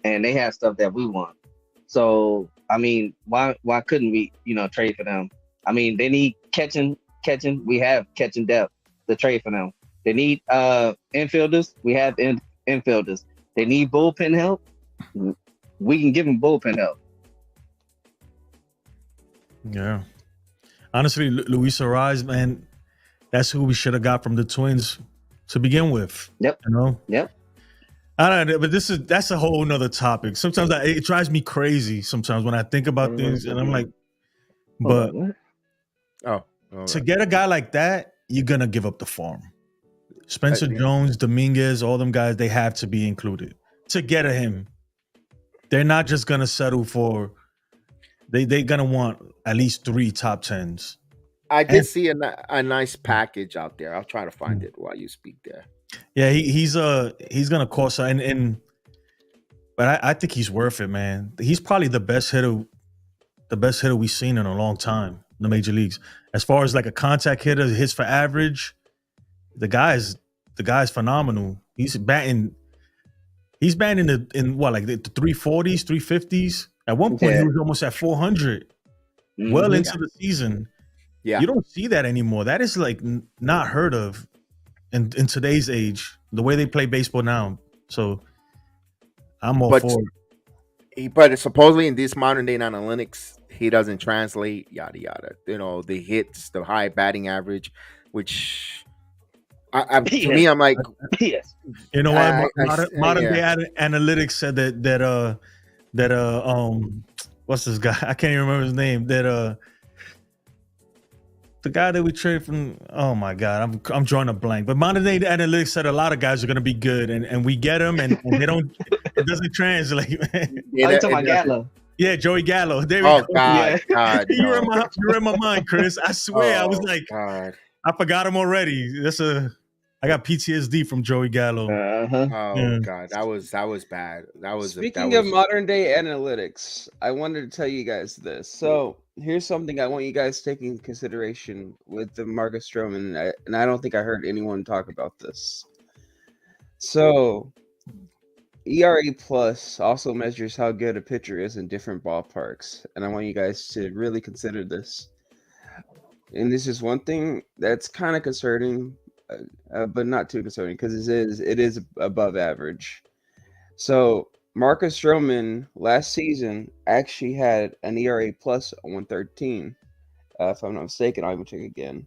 and they have stuff that we want. So I mean, why couldn't we, trade for them? I mean, they need catching. We have catching depth to trade for them. They need infielders. We have infielders. They need bullpen help. We can give them bullpen help. Yeah, honestly, Luis Arraez, man, that's who we should have got from the Twins to begin with. Yep. You know. Yep. I don't know, but that's a whole nother topic. Sometimes it drives me crazy. Sometimes when I think about things, and I'm like, but to get a guy like that, you're gonna give up the farm. Spencer Jones, Dominguez, all them guys, they have to be included to get at him. They're not just gonna settle for. They're gonna want at least 3 top 10s. I did see a nice package out there. I'll try to find it while you speak there. Yeah, he's gonna cost, but I think he's worth it, man. He's probably the best hitter we've seen in a long time in the major leagues. As far as like a contact hitter, hits for average, the guy's phenomenal. He's batting in what, like the 340s, 350s. At one point, he was almost at 400. Well into the season. Yeah, you don't see that anymore. That is like not heard of in today's age, the way they play baseball now. So I'm all for it. But supposedly in this modern day analytics, he doesn't translate, yada yada. You know, the hits, the high batting average, which to me, I'm like, yes. You know what? Modern day analytics said that what's this guy? I can't even remember his name. That the guy that we traded from, oh my God, I'm drawing a blank. But modern day analytics said a lot of guys are going to be good, and we get them, and they don't. It doesn't translate, man. Yeah, you talking about Gallo? Yeah, Joey Gallo. There we go. God, God, you're in my mind, Chris. I swear, I was like, God. I forgot him already. I got PTSD from Joey Gallo. God, that was bad. Speaking of modern day analytics, I wanted to tell you guys this. So here's something I want you guys to take into consideration with the Marcus Stroman, and I don't think I heard anyone talk about this. So ERA plus also measures how good a pitcher is in different ballparks, and I want you guys to really consider this. And this is one thing that's kind of concerning. But not too concerning because it is above average. So Marcus Stroman last season actually had an ERA plus 113. If I'm not mistaken, I'll even check again.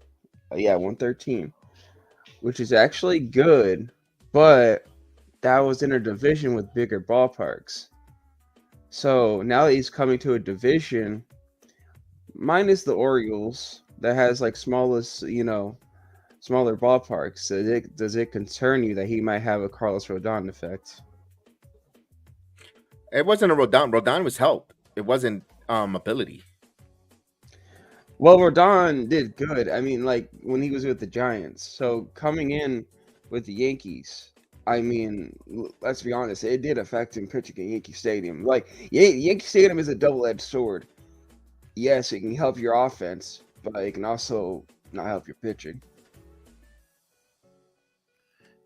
113, which is actually good, but that was in a division with bigger ballparks. So now that he's coming to a division, minus the Orioles, that has like smallest, smaller ballparks, does it concern you that he might have a Carlos Rodon effect? It wasn't a Rodon. Rodon was help. It wasn't ability. Well, Rodon did good. I mean, like when he was with the Giants. So coming in with the Yankees, I mean, let's be honest, it did affect him pitching at Yankee Stadium. Like Yankee Stadium is a double-edged sword. Yes, it can help your offense, but it can also not help your pitching.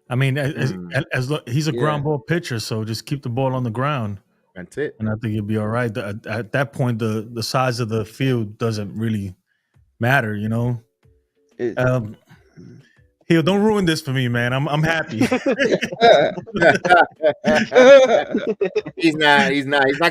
I mean, he's a Yeah. ground ball pitcher, so just keep the ball on the ground, That's it. and I think you'll be all right. At that point, the size of the field doesn't really matter, you know. It, Here, don't ruin this for me, man. I'm happy. He's not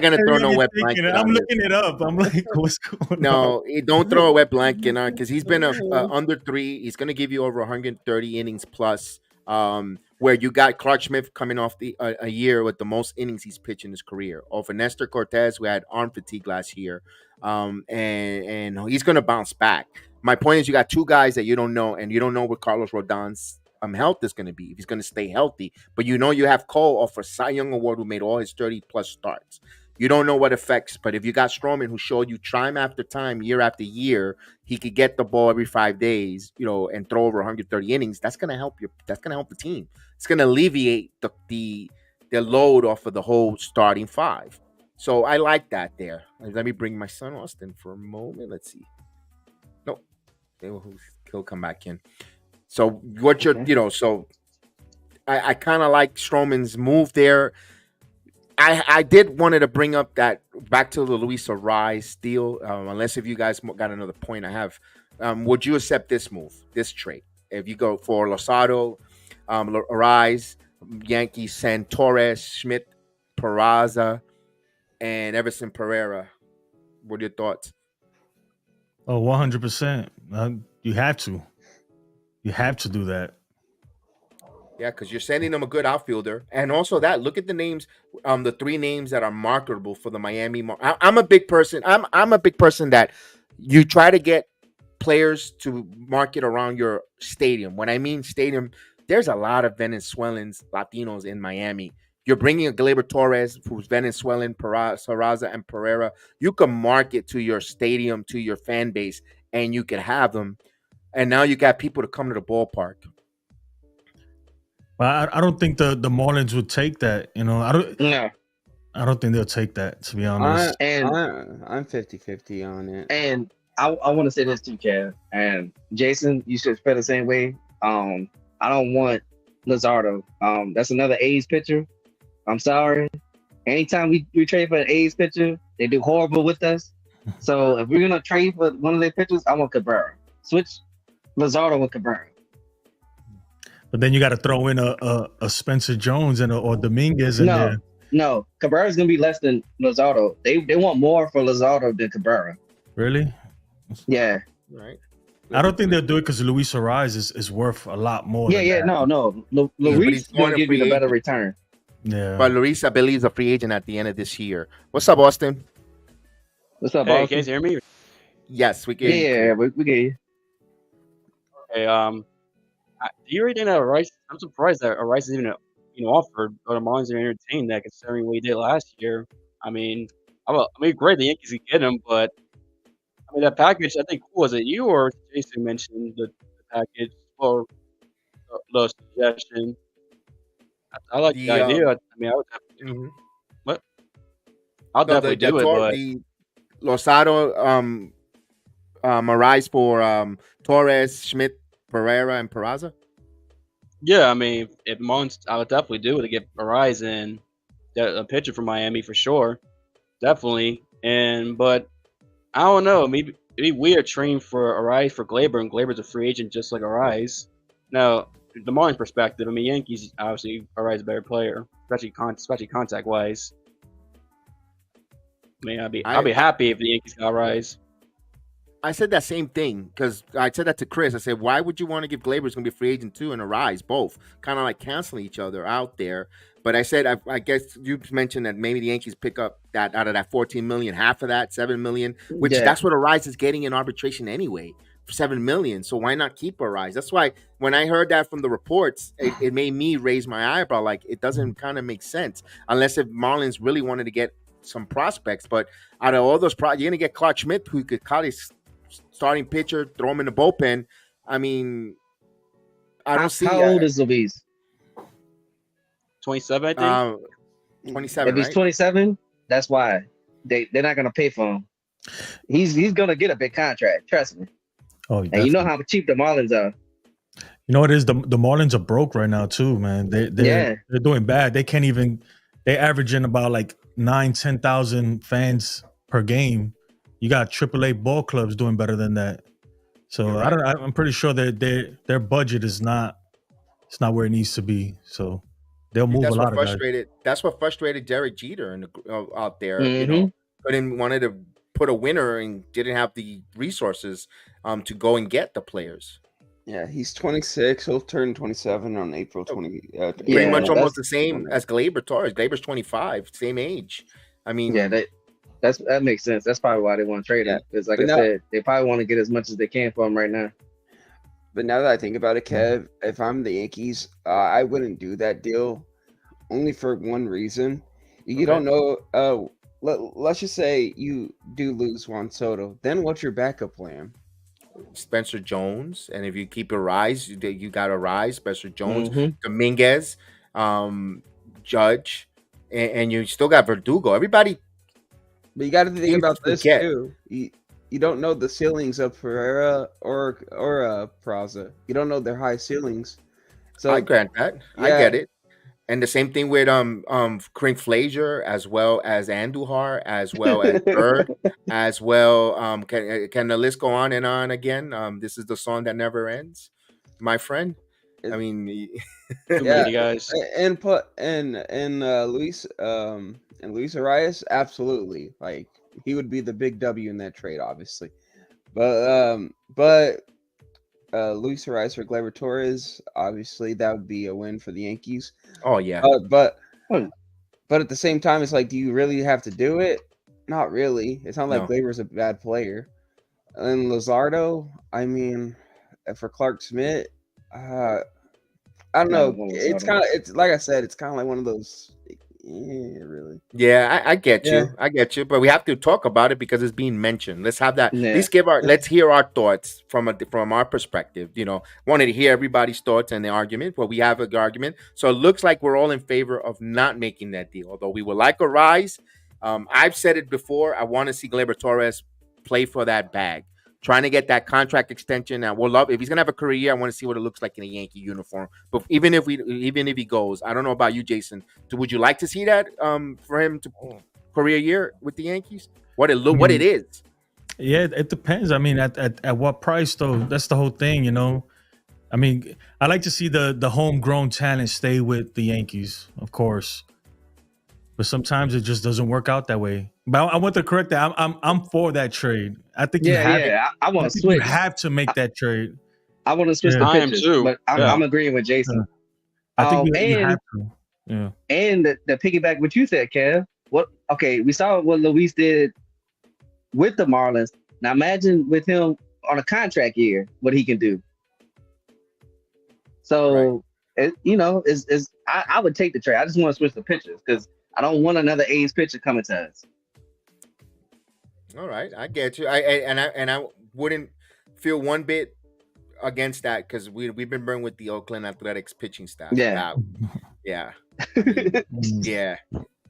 gonna throw no wet blanket. I'm on this. looking it up. I'm like, what's going on? No, don't throw a wet blanket on because he's been under 3. He's gonna give you over 130 innings plus. Where you got Clark Schmidt coming off a year with the most innings he's pitched in his career, over N.Cortes, who had arm fatigue last year, and he's gonna bounce back. My point is, you got 2 guys that you don't know, and you don't know what Carlos Rodon's health is going to be, if he's going to stay healthy. But you know you have Cole off a Cy Young Award who made all his 30-plus starts. You don't know what effects, but if you got Stroman who showed you time after time, year after year, he could get the ball every 5 days, and throw over 130 innings. That's going to help you. That's going to help the team. It's going to alleviate the load off of the whole starting 5. So I like that there. Let me bring my son Austin for a moment. Let's see. No, he'll come back in. So what you're, so I kind of like Stroman's move there. I did wanted to bring up that back to the Luis Arraez deal. Unless if you guys got another point, I have. Would you accept this move, this trade? If you go for Losado, Arraez, Yankees send Torres, Schmidt, Peraza, and Everson Pereira. What are your thoughts? Oh, 100%. You have to. You have to do that. Yeah, because you're sending them a good outfielder, and also that. Look at the names, the 3 names that are marketable for the Miami. I'm a big person. I'm a big person that you try to get players to market around your stadium. When I mean stadium, there's a lot of Venezuelans, Latinos in Miami. You're bringing a Gleyber Torres, who's Venezuelan, Peraza, and Pereira. You can market to your stadium, to your fan base, and you can have them. And now you got people to come to the ballpark. But I don't think the Marlins would take that. No. I don't think they'll take that, to be honest. I'm 50-50 on it. And I want to say this too, Kev. And Jason, you should feel the same way. I don't want Luzardo. That's another A's pitcher. I'm sorry. Anytime we trade for an A's pitcher, they do horrible with us. So if we're gonna trade for one of their pitchers, I want Cabrera. Switch Luzardo with Cabrera. But then you got to throw in a Spencer Jones or Dominguez in there. No, Cabrera's gonna be less than Luzardo. They want more for Luzardo than Cabrera. Really? Yeah. Right. I don't think they'll do it because Luis Arraez is worth a lot more. Yeah. No. Luis gonna give you the better return. Yeah. But Luis, I believe, is a free agent at the end of this year. What's up, Austin? What's up, Hey, Austin? can you hear me? Yes, we can. Yeah, we get you. Okay, do you already know Rice? I'm surprised that Rice is even offered, or the Marlins are entertained that, considering what he did last year. I mean, great the Yankees could get him, but I mean that package. I think who was it? You or Jason mentioned the package or the suggestion. I like the idea. I mean, I would definitely what? I'll definitely do it. But the Losado, Arraez for Torres, Schmidt, Pereira, and Peraza. yeah, I mean, if Marlins, I would definitely do it to get Arraez in, a pitcher from Miami for sure, definitely. But I don't know. Maybe we are trained for Arraez for Gleyber, and Gleyber's a free agent just like Arraez. Now, the Marlins perspective, I mean, Yankees obviously Arraez is a better player, especially contact wise. I mean, I'll be happy if the Yankees got Arraez. I said that same thing because I said that to Chris. I said, why would you want to give Gleyber's going to be a free agent too and Arraez both? Kind of like canceling each other out there. But I said, I guess you mentioned that maybe the Yankees pick up that out of that $14 million, half of that, $7 million, which that's what Arraez is getting in arbitration anyway $7 million. So why not keep Arise? That's why when I heard that from the reports, it made me raise my eyebrow. Like, it doesn't kind of make sense unless if Marlins really wanted to get some prospects. But out of all those you're gonna get Clark Schmidt, who could call his starting pitcher, throw him in the bullpen. I mean, I don't see. How old is Luis? 27, I think. 27. If he's right? 27, that's why they're not gonna pay for him. He's gonna get a big contract. Trust me. Oh, And you know how cheap the Marlins are. You know what it is? The Marlins are broke right now too, man. They're doing bad. They can't even. They're averaging about like 9,000-10,000 fans per game. You got AAA ball clubs doing better than that. So Right. I'm pretty sure that their budget is not. It's not where it needs to be. So they'll move That's a lot what of guys. frustrated. That's what frustrated Derek Jeter out there. You know, wanted to put a winner and didn't have the resources to go and get the players. Yeah, he's 26. He'll turn 27 on April 20. Pretty much that's- almost the same as Gleyber Torres. Gleyber's 25, same age. I mean, Yeah, that makes sense. That's probably why they want to trade him. Because like I said, they probably want to get as much as they can for him right now. But now that I think about it, Kev, if I'm the Yankees, I wouldn't do that deal only for one reason. You don't know. Let's just say you do lose Juan Soto. Then what's your backup plan? Spencer Jones, and if you keep a rise, you got a rise. Spencer Jones, Mhm. Dominguez, Judge, and you still got Verdugo. Everybody. But you got to think You about this forget. too. You don't know the ceilings of Pereira or Peraza. You don't know their high ceilings. So I grant that. I get it. And the same thing with Corinne Frazier, as well as Andujar, as well as Bird, as well. Can the list go on and on again? This is the song that never ends, my friend. I mean, Too many guys. and Luis Luis Arias, absolutely. Like, he would be the big W in that trade, obviously. But Luis Arias for Gleyber Torres, obviously that would be a win for the Yankees. oh yeah, But at the same time, it's like, do you really have to do it? Not really. It's not like No. Gleyber's a bad player. And Luzardo, I mean, for Clark Schmidt, I don't know. It's like I said, it's kind of like one of those. Yeah, really. yeah. I get Yeah. you. I get you. But we have to talk about it because it's being mentioned. Let's have that. Yeah. Let's hear our thoughts from our perspective. You know, wanted to hear everybody's thoughts and the argument. Well, we have an argument, so it looks like we're all in favor of not making that deal. Although we would like a rise. I've said it before. I want to see Gleyber Torres play for that bag, trying to get that contract extension. And we'll love if he's gonna have a career year. I want to see what it looks like in a Yankee uniform. But even if he goes, I don't know about you, Jason. Would you like to see that for him to career year with the Yankees? What it is? Yeah, it depends. I mean, at what price though? That's the whole thing, you know. I mean, I like to see the homegrown talent stay with the Yankees, of course. But sometimes it just doesn't work out that way. But I want to correct that. I'm for that trade. I think you I want to you switch. have to make that trade. I want to switch Yeah. the I am pitches, too. but I'm agreeing with Jason. I think you and have to. Yeah. and the piggyback what you said, Kev. We saw what Luis did with the Marlins. Now imagine with him on a contract year, what he can do. So I would take the trade. I just want to switch the pitchers because I don't want another A's pitcher coming to us. All right, I get you. I wouldn't feel one bit against that because we've been burned with the Oakland Athletics pitching staff. Yeah. Yeah. I mean, yeah.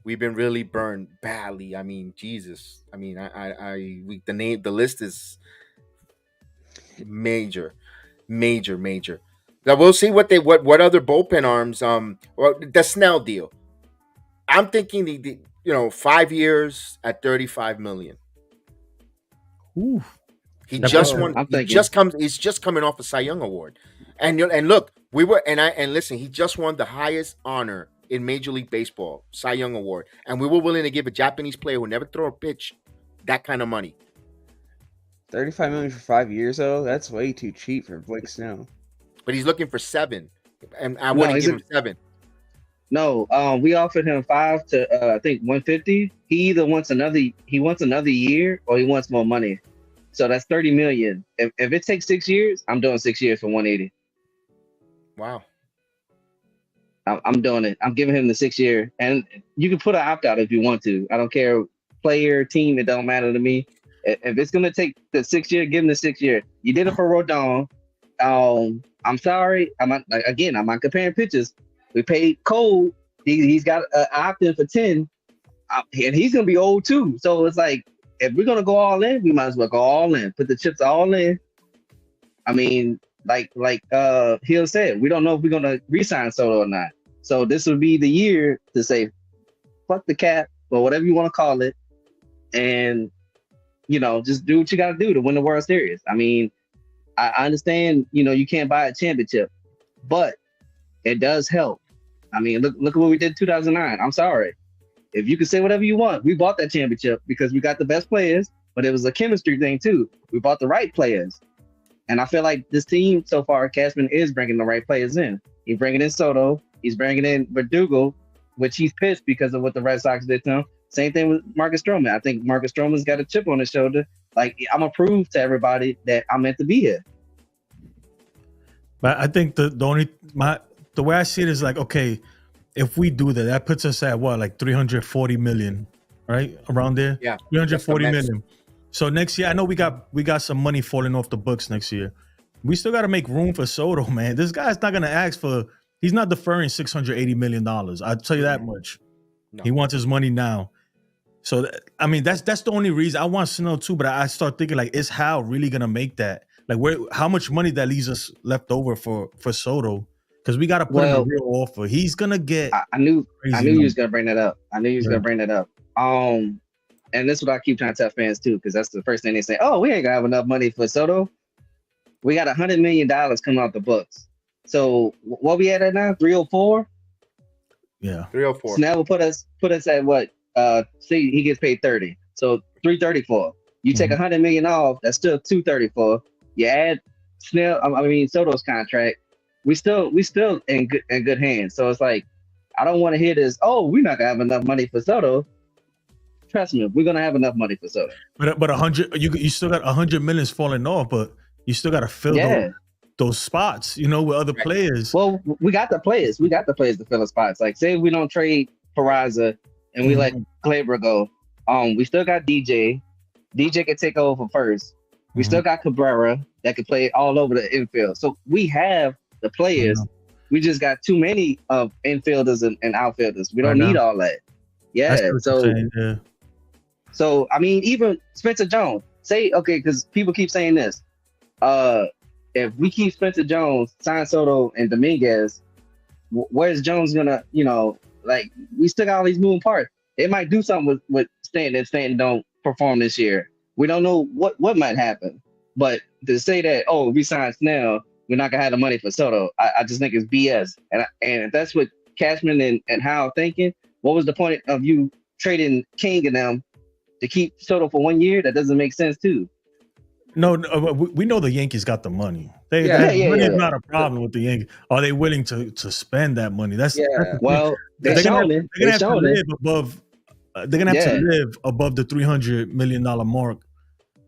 We've been really burned badly. I mean, Jesus. I mean, the list is major. Now we'll see what other bullpen arms. The Snell deal. I'm thinking the 5 years at $35 million. Ooh. He That's just what won. He's just coming off a Cy Young award, and look, listen. He just won the highest honor in Major League Baseball, Cy Young award, and we were willing to give a Japanese player who never throw a pitch that kind of money. $35 million for 5 years, though. That's way too cheap for Blake Snell. But he's looking for $7 million, and I wouldn't give him $7 million. No, we offered him $5 to I think $150. He either wants another year or he wants more money. So that's 30 million. If it takes 6 years, I'm doing 6 years for 180. Wow. I'm doing it. I'm giving him the 6 year, and you can put an opt out if you want to. I don't care, player, team, it don't matter to me. If it's gonna take the 6 year, give him the 6 year. You did it for Rodon. I'm sorry. I'm not comparing pitches. We paid Cole. He's got an opt-in for 10, and he's gonna be old too. So it's like, if we're gonna go all in, we might as well go all in. Put the chips all in. I mean, like Hill said, we don't know if we're gonna re-sign Soto or not. So this would be the year to say, fuck the cap or whatever you want to call it, and just do what you got to do to win the World Series. I mean, I understand, you can't buy a championship, but it does help. I mean, look at what we did in 2009. I'm sorry. If you can say whatever you want, we bought that championship because we got the best players, but it was a chemistry thing too. We bought the right players. And I feel like this team so far, Cashman is bringing the right players in. He's bringing in Soto. He's bringing in Verdugo, which he's pissed because of what the Red Sox did to him. Same thing with Marcus Stroman. I think Marcus Stroman's got a chip on his shoulder. Like, I'm going to prove to everybody that I'm meant to be here. But I think the way I see it is like, okay, if we do that, that puts us at what, like 340 million, right? Around there? Yeah. 340 million. So next year, I know we got some money falling off the books next year. We still got to make room for Soto, man. This guy's not going to ask for, he's not deferring $680 million. I'll tell you that much. No. He wants his money now. So, I mean, that's the only reason I want Snell too, but I start thinking like, is Hal really going to make that? Like, how much money that leaves us left over for Soto? Because we got to put him a real offer. He's going to get. I knew you was going to bring that up. And this is what I keep trying to tell fans too, because that's the first thing they say. Oh, we ain't gonna have enough money for Soto. We got $100 million coming off the books. So what we at now? 304. Yeah, 304. Snell will put us at what? See, he gets paid 30, so 334. You take $100 million off, that's still 234. You add Soto's contract. We still in good hands. So it's like, I don't want to hear this. Oh, we're not gonna have enough money for Soto. Trust me, we're gonna have enough money for Soto. But 100, you still got 100 millions falling off, but you still got to fill those spots, with other players. Well, we got the players. We got the players to fill the spots. Like, say we don't trade Peraza and we let Gleyber go. We still got DJ. DJ can take over first. We still got Cabrera that can play all over the infield. So we have the players. We just got too many of infielders and outfielders. We don't need all that. Yeah. So, I mean, even Spencer Jones, because people keep saying this. If we keep Spencer Jones, sign Soto and Dominguez, where's Jones gonna, we still got all these moving parts. It might do something with Stanton don't perform this year. We don't know what might happen. But to say that, we signed Snell, we're not gonna have the money for Soto, I just think it's BS. And if that's what Cashman and Howell thinking, what was the point of you trading King and them to keep Soto for 1 year? That doesn't make sense too. No, we know the Yankees got the money. Money is not a problem with the Yankees. Are they willing to spend that money? That's well, they're gonna have to live above. They're gonna have to live above the $300 million mark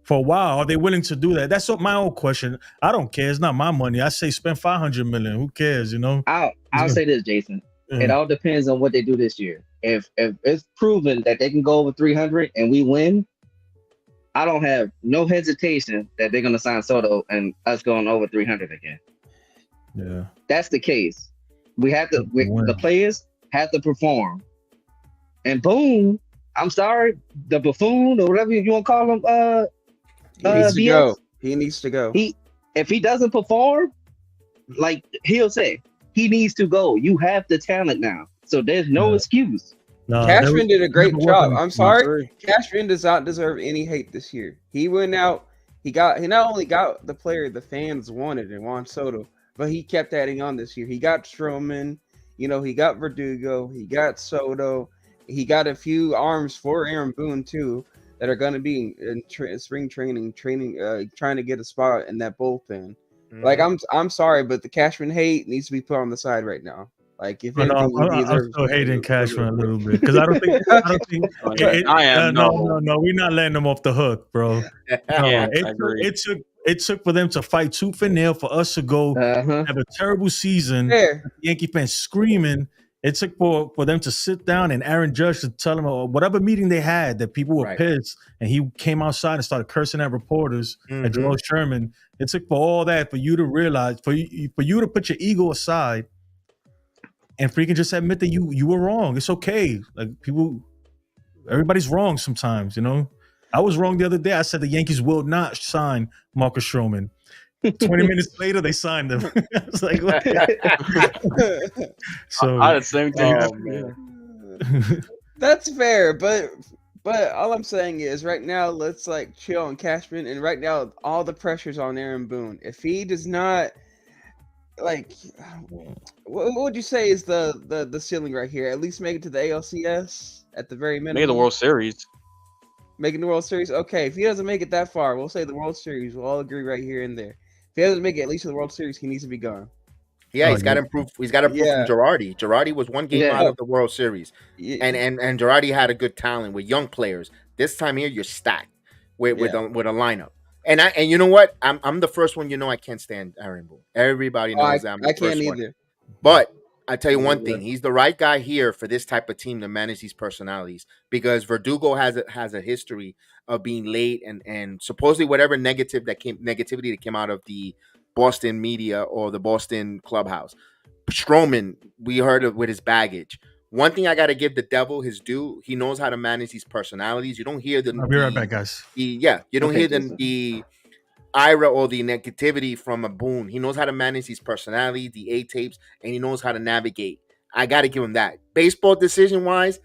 for a while. Are they willing to do that? That's my own question. I don't care. It's not my money. I say spend $500 million. Who cares? I'll say this, Jason. It all depends on what they do this year. If it's proven that they can go over 300 and we win, I don't have no hesitation that they're going to sign Soto and us going over 300 again. Yeah, that's the case. The players have to perform, and boom. I'm sorry, the buffoon or whatever you want to call him. He needs to go. He needs to go. If he doesn't perform, like he'll say, he needs to go. You have the talent now, so there's no excuse. No, Cashman did a great job. I'm sorry. Cashman does not deserve any hate this year. He went out. He not only got the player the fans wanted and Juan Soto, but he kept adding on this year. He got Stroman. He got Verdugo. He got Soto. He got a few arms for Aaron Boone too that are going to be in spring training, trying to get a spot in that bullpen. Like I'm sorry, but the Cashman hate needs to be put on the side right now. Like, if Oh, no, anything, he I'm deserves. still hating Cashman a little bit because I don't think I am no, we're not letting them off the hook, bro. No, Yeah, I agree. it took for them to fight tooth and nail for us to go Uh-huh. have a terrible season. Fair. Yankee fans screaming. It took for them to sit down and Aaron Judge to tell them whatever meeting they had that people were Right. pissed, and he came outside and started cursing at reporters at Joel Sherman. It took for all that for you to realize, for you to put your ego aside and freaking just admit that you were wrong. It's okay. Like, everybody's wrong sometimes, you know. I was wrong the other day. I said the Yankees will not sign Marcus Stroman. 20 minutes later, they signed him. It's like, what? So I had the same thing. Oh, man. That's fair, but all I'm saying is right now, let's like chill on Cashman, and right now all the pressure's on Aaron Boone. If he does not, like, what would you say is the ceiling right here? At least make it to the ALCS at the very minimum. Made the World Series. Making the World Series. Okay, if he doesn't make it that far, we'll say the World Series. We'll all agree right here and there. If he doesn't make it at least to the World Series, he needs to be gone. Yeah, he's got to improve. He's got to improve from Girardi. Girardi was one game out of the World Series, and Girardi had a good talent with young players. This time here, you're stacked with a lineup. And you know what? I'm the first one. You know, I can't stand Aaron Boone. Everybody knows that. I can't either. But I tell you one thing: he's the right guy here for this type of team to manage these personalities, because Verdugo has a history of being late and supposedly whatever negativity that came out of the Boston media or the Boston clubhouse. Stroman, we heard of with his baggage. One thing I got to give the devil his due: he knows how to manage these personalities. You don't hear the. I'll be right back, guys. You don't hear the ira or the negativity from a Boone. He knows how to manage these personalities, the A tapes, and he knows how to navigate. I got to give him that. Baseball decision wise,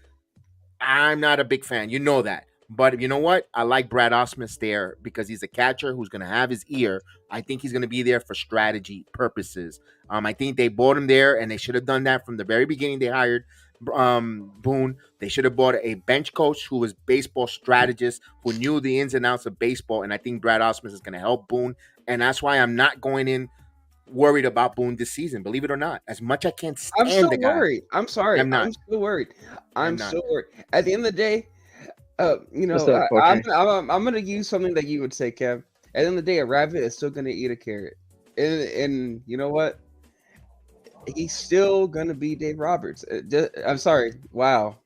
I'm not a big fan. You know that. But you know what? I like Brad Osmus there because he's a catcher who's going to have his ear. I think he's going to be there for strategy purposes. I think they bought him there, and they should have done that from the very beginning. They hired Boone. They should have bought a bench coach who was baseball strategist, who knew the ins and outs of baseball. And I think Brad Osmus is going to help Boone. And that's why I'm not going in worried about Boone this season. Believe it or not, as much I can't stand the guy. Worried. I'm sorry. I'm still worried. I'm still worried. At the end of the day, I'm gonna use something that you would say, Kev. At the end of the day, a rabbit is still gonna eat a carrot, and you know what? He's still gonna be Dave Roberts. I'm sorry. Wow,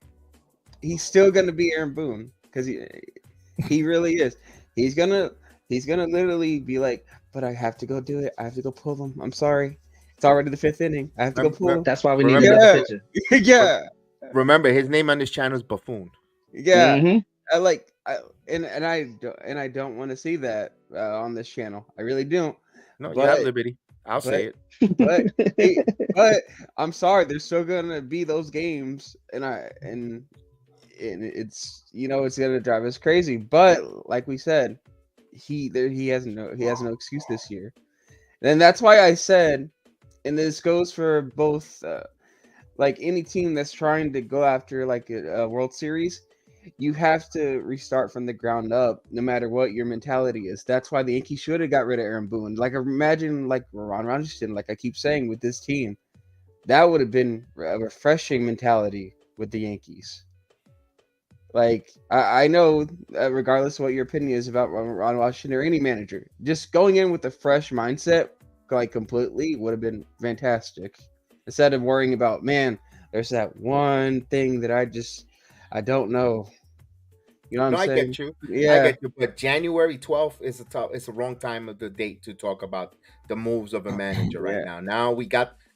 he's still gonna be Aaron Boone because he really is. He's gonna literally be like, but I have to go do it. I have to go pull them. I'm sorry. It's already the 5th inning. I have to go pull them. That's why we need another pitcher. Yeah. Remember, his name on this channel is Buffoon. Yeah, I don't want to see that on this channel. I really don't. No, you have liberty. I'll say it. But I'm sorry. There's still gonna be those games, and it's it's gonna drive us crazy. But like we said, he has no excuse this year, and that's why I said, and this goes for both. Like any team that's trying to go after like a World Series, you have to restart from the ground up, no matter what your mentality is. That's why the Yankees should have got rid of Aaron Boone. Like, imagine like Ron Rogerson, like I keep saying with this team, that would have been a refreshing mentality with the Yankees. Like, I know, regardless of what your opinion is about Ron Washington or any manager, just going in with a fresh mindset, like completely, would have been fantastic. Instead of worrying about, man, there's that one thing that I don't know. You know what I'm saying? I get you. Yeah. I get you. But January 12th is it's the wrong time of the date to talk about the moves of a manager right now. Now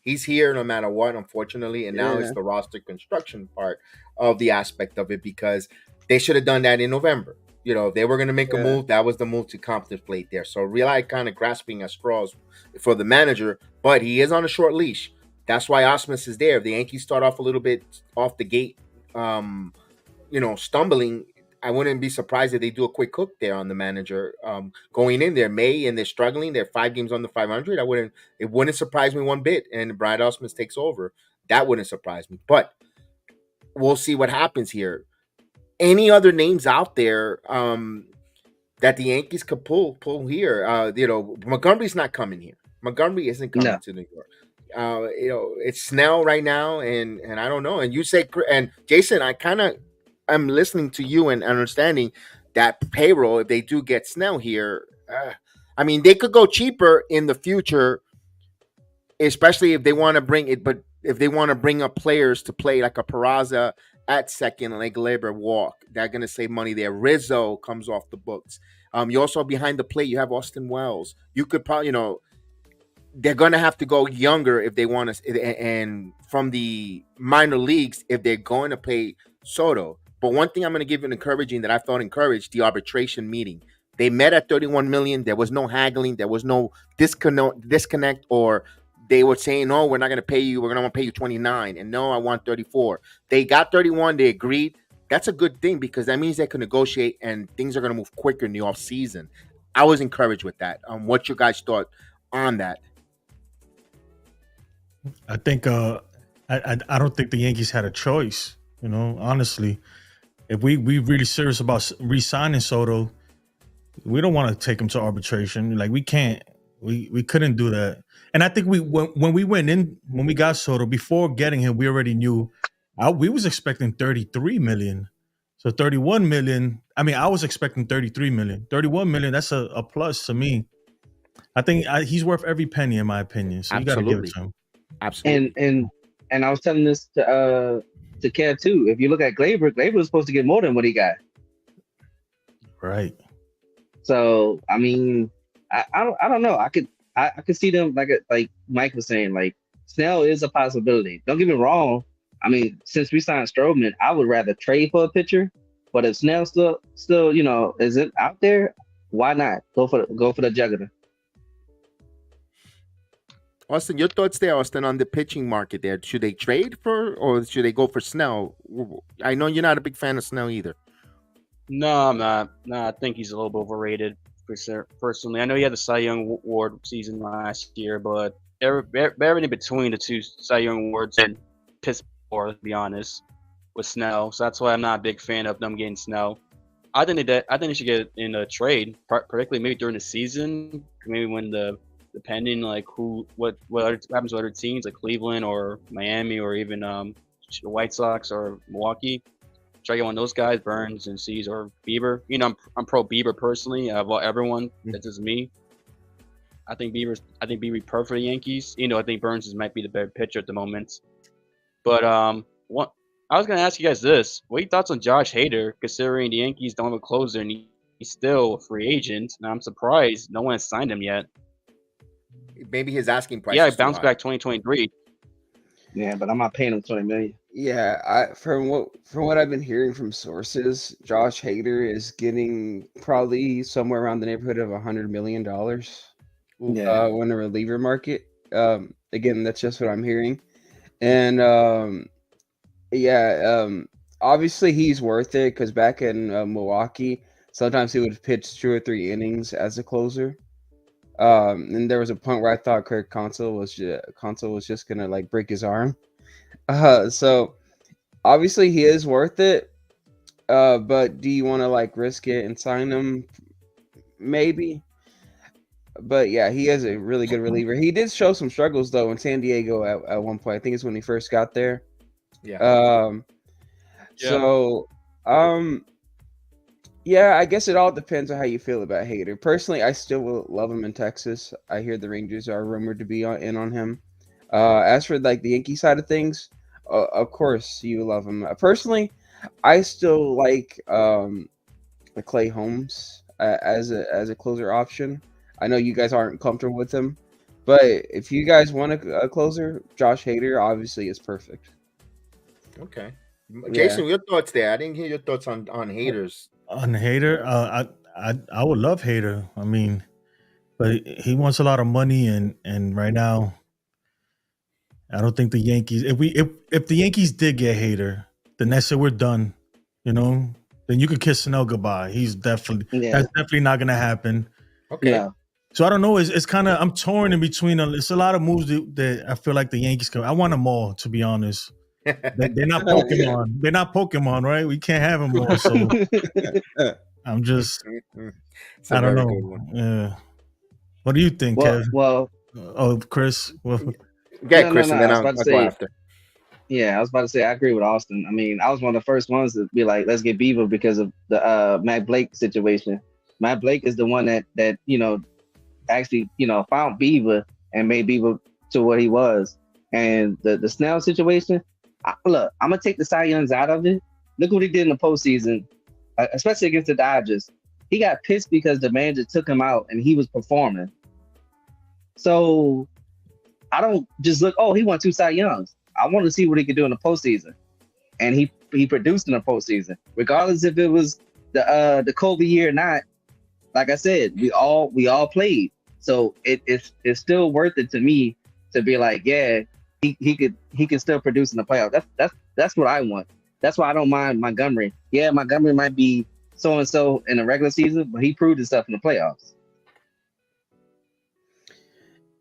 he's here no matter what, unfortunately. And now it's the roster construction part of the aspect of it, because they should have done that in November. If they were going to make a move, that was the move to contemplate there. So really kind of grasping at straws for the manager, but he is on a short leash. That's why Osmus is there. If the Yankees start off a little bit off the gate, stumbling, I wouldn't be surprised if they do a quick cook there on the manager. Going in there, and they're struggling. They're 5 games under 500. It wouldn't surprise me one bit. And Brian Osmus takes over. That wouldn't surprise me. But we'll see what happens here. Any other names out there that the Yankees could pull here? Montgomery's not coming here. Montgomery isn't coming to New York. It's Snell right now, and I don't know. And you say, and Jason, I'm listening to you and understanding that payroll. If they do get Snell here, I mean, they could go cheaper in the future, especially if they want to bring it. But if they want to bring up players to play like a Peraza at second, like Labor walk, they're gonna save money there. Rizzo comes off the books. You also behind the plate, you have Austin Wells. You could probably, they're gonna have to go younger if they want to, and from the minor leagues if they're going to pay Soto. But one thing I'm going to give an encouraging that I thought encouraged the arbitration meeting. They met at 31 million. There was no haggling. There was no disconnect, or they were saying, "No, we're not going to pay you. We're going to pay you 29," and no, I want 34. They got 31. They agreed. That's a good thing because that means they can negotiate and things are going to move quicker in the off season. I was encouraged with that. What you guys thought on that? I think I don't think the Yankees had a choice. Honestly, if we really serious about re-signing Soto, we don't want to take him to arbitration. Like we can't, we couldn't do that. And I think when we got Soto before getting him, we already knew we was expecting 33 million. So 31 million. I mean, I was expecting 33 million. 31 million. That's a plus to me. I think he's worth every penny in my opinion. So you got to give it to him. Absolutely. And I was telling this to Kev too. If you look at Glaber was supposed to get more than what he got. Right. So I mean, I don't know. I could see them like Mike was saying, like Snell is a possibility. Don't get me wrong. I mean, since we signed Stroman, I would rather trade for a pitcher. But if Snell still isn't out there, why not go for the juggler? Austin, your thoughts there, Austin, on the pitching market there. Should they trade for, or should they go for Snell? I know you're not a big fan of Snell either. No, I'm not. No, I think he's a little bit overrated, personally. I know he had the Cy Young Award season last year, but everything between the two Cy Young Awards and piss poor, to be honest, with Snell. So that's why I'm not a big fan of them getting Snell. I think they should get in a trade, particularly maybe during the season, maybe when depending like what happens with other teams like Cleveland or Miami or even the White Sox or Milwaukee. Try to get one of those guys, Burns and Cease or Bieber. I'm pro Bieber personally. Well, everyone, that's just me. I think Bieber's perfect for the Yankees. I think Burns might be the better pitcher at the moment. But what I was gonna ask you guys this: what are your thoughts on Josh Hader, considering the Yankees don't have a closer and he's still a free agent? And I'm surprised no one has signed him yet. Maybe his asking price. Yeah, he bounced back 2023. Yeah, but I'm not paying him $20 million. Yeah, from what I've been hearing from sources, Josh Hader is getting probably somewhere around the neighborhood of $100 million. Yeah. In the reliever market. Again, that's just what I'm hearing, and obviously he's worth it because back in Milwaukee, sometimes he would pitch 2 or 3 innings as a closer. And there was a point where I thought Craig Counsell was just gonna like break his arm. So obviously he is worth it. But do you want to like risk it and sign him? Maybe. But yeah, he is a really good reliever. He did show some struggles though in San Diego at one point. I think it's when he first got there. Yeah. So yeah, I guess it all depends on how you feel about Hader. Personally, I still will love him in Texas. I hear the Rangers are rumored to be in on him. As for like the Yankee side of things, of course you love him. Personally, I still like Clay Holmes as a closer option. I know you guys aren't comfortable with him, but if you guys want a closer, Josh Hader obviously is perfect. Okay, Jason, your thoughts there? I didn't hear your thoughts on Hader's. On Hader, I would love Hader. I mean, but he wants a lot of money, and right now, I don't think the Yankees. If the Yankees did get Hader, then that's it. We're done. Then you could kiss Snell goodbye. That's definitely not gonna happen. Okay. Yeah. So I don't know. It's kind of I'm torn in between. It's a lot of moves that I feel like the Yankees can. I want them all, to be honest. They're not Pokemon. They're not Pokemon, right? We can't have them all. So I'm just, I don't know. Yeah. What do you think, Kev? Well, Chris. Well, Get No. Chris, and then I was I'll about to go say, after. yeah, I was about to say, I agree with Austin. I mean, I was one of the first ones to be like, let's get Beaver because of the Matt Blake situation. Matt Blake is the one that actually found Beaver and made Beaver to what he was. And the Snell situation, look, I'm gonna take the Cy Youngs out of it. Look what he did in the postseason, especially against the Dodgers. He got pissed because the manager took him out and he was performing. So I don't just look, oh, he won 2 Cy Youngs. I want to see what he could do in the postseason. And he produced in the postseason. Regardless if it was the COVID year or not, like I said, we all played. So it's still worth it to me to be like, yeah, he could still produce in the playoffs. That's what I want. That's why I don't mind Montgomery. Yeah, Montgomery might be so and so in the regular season, but he proved himself in the playoffs.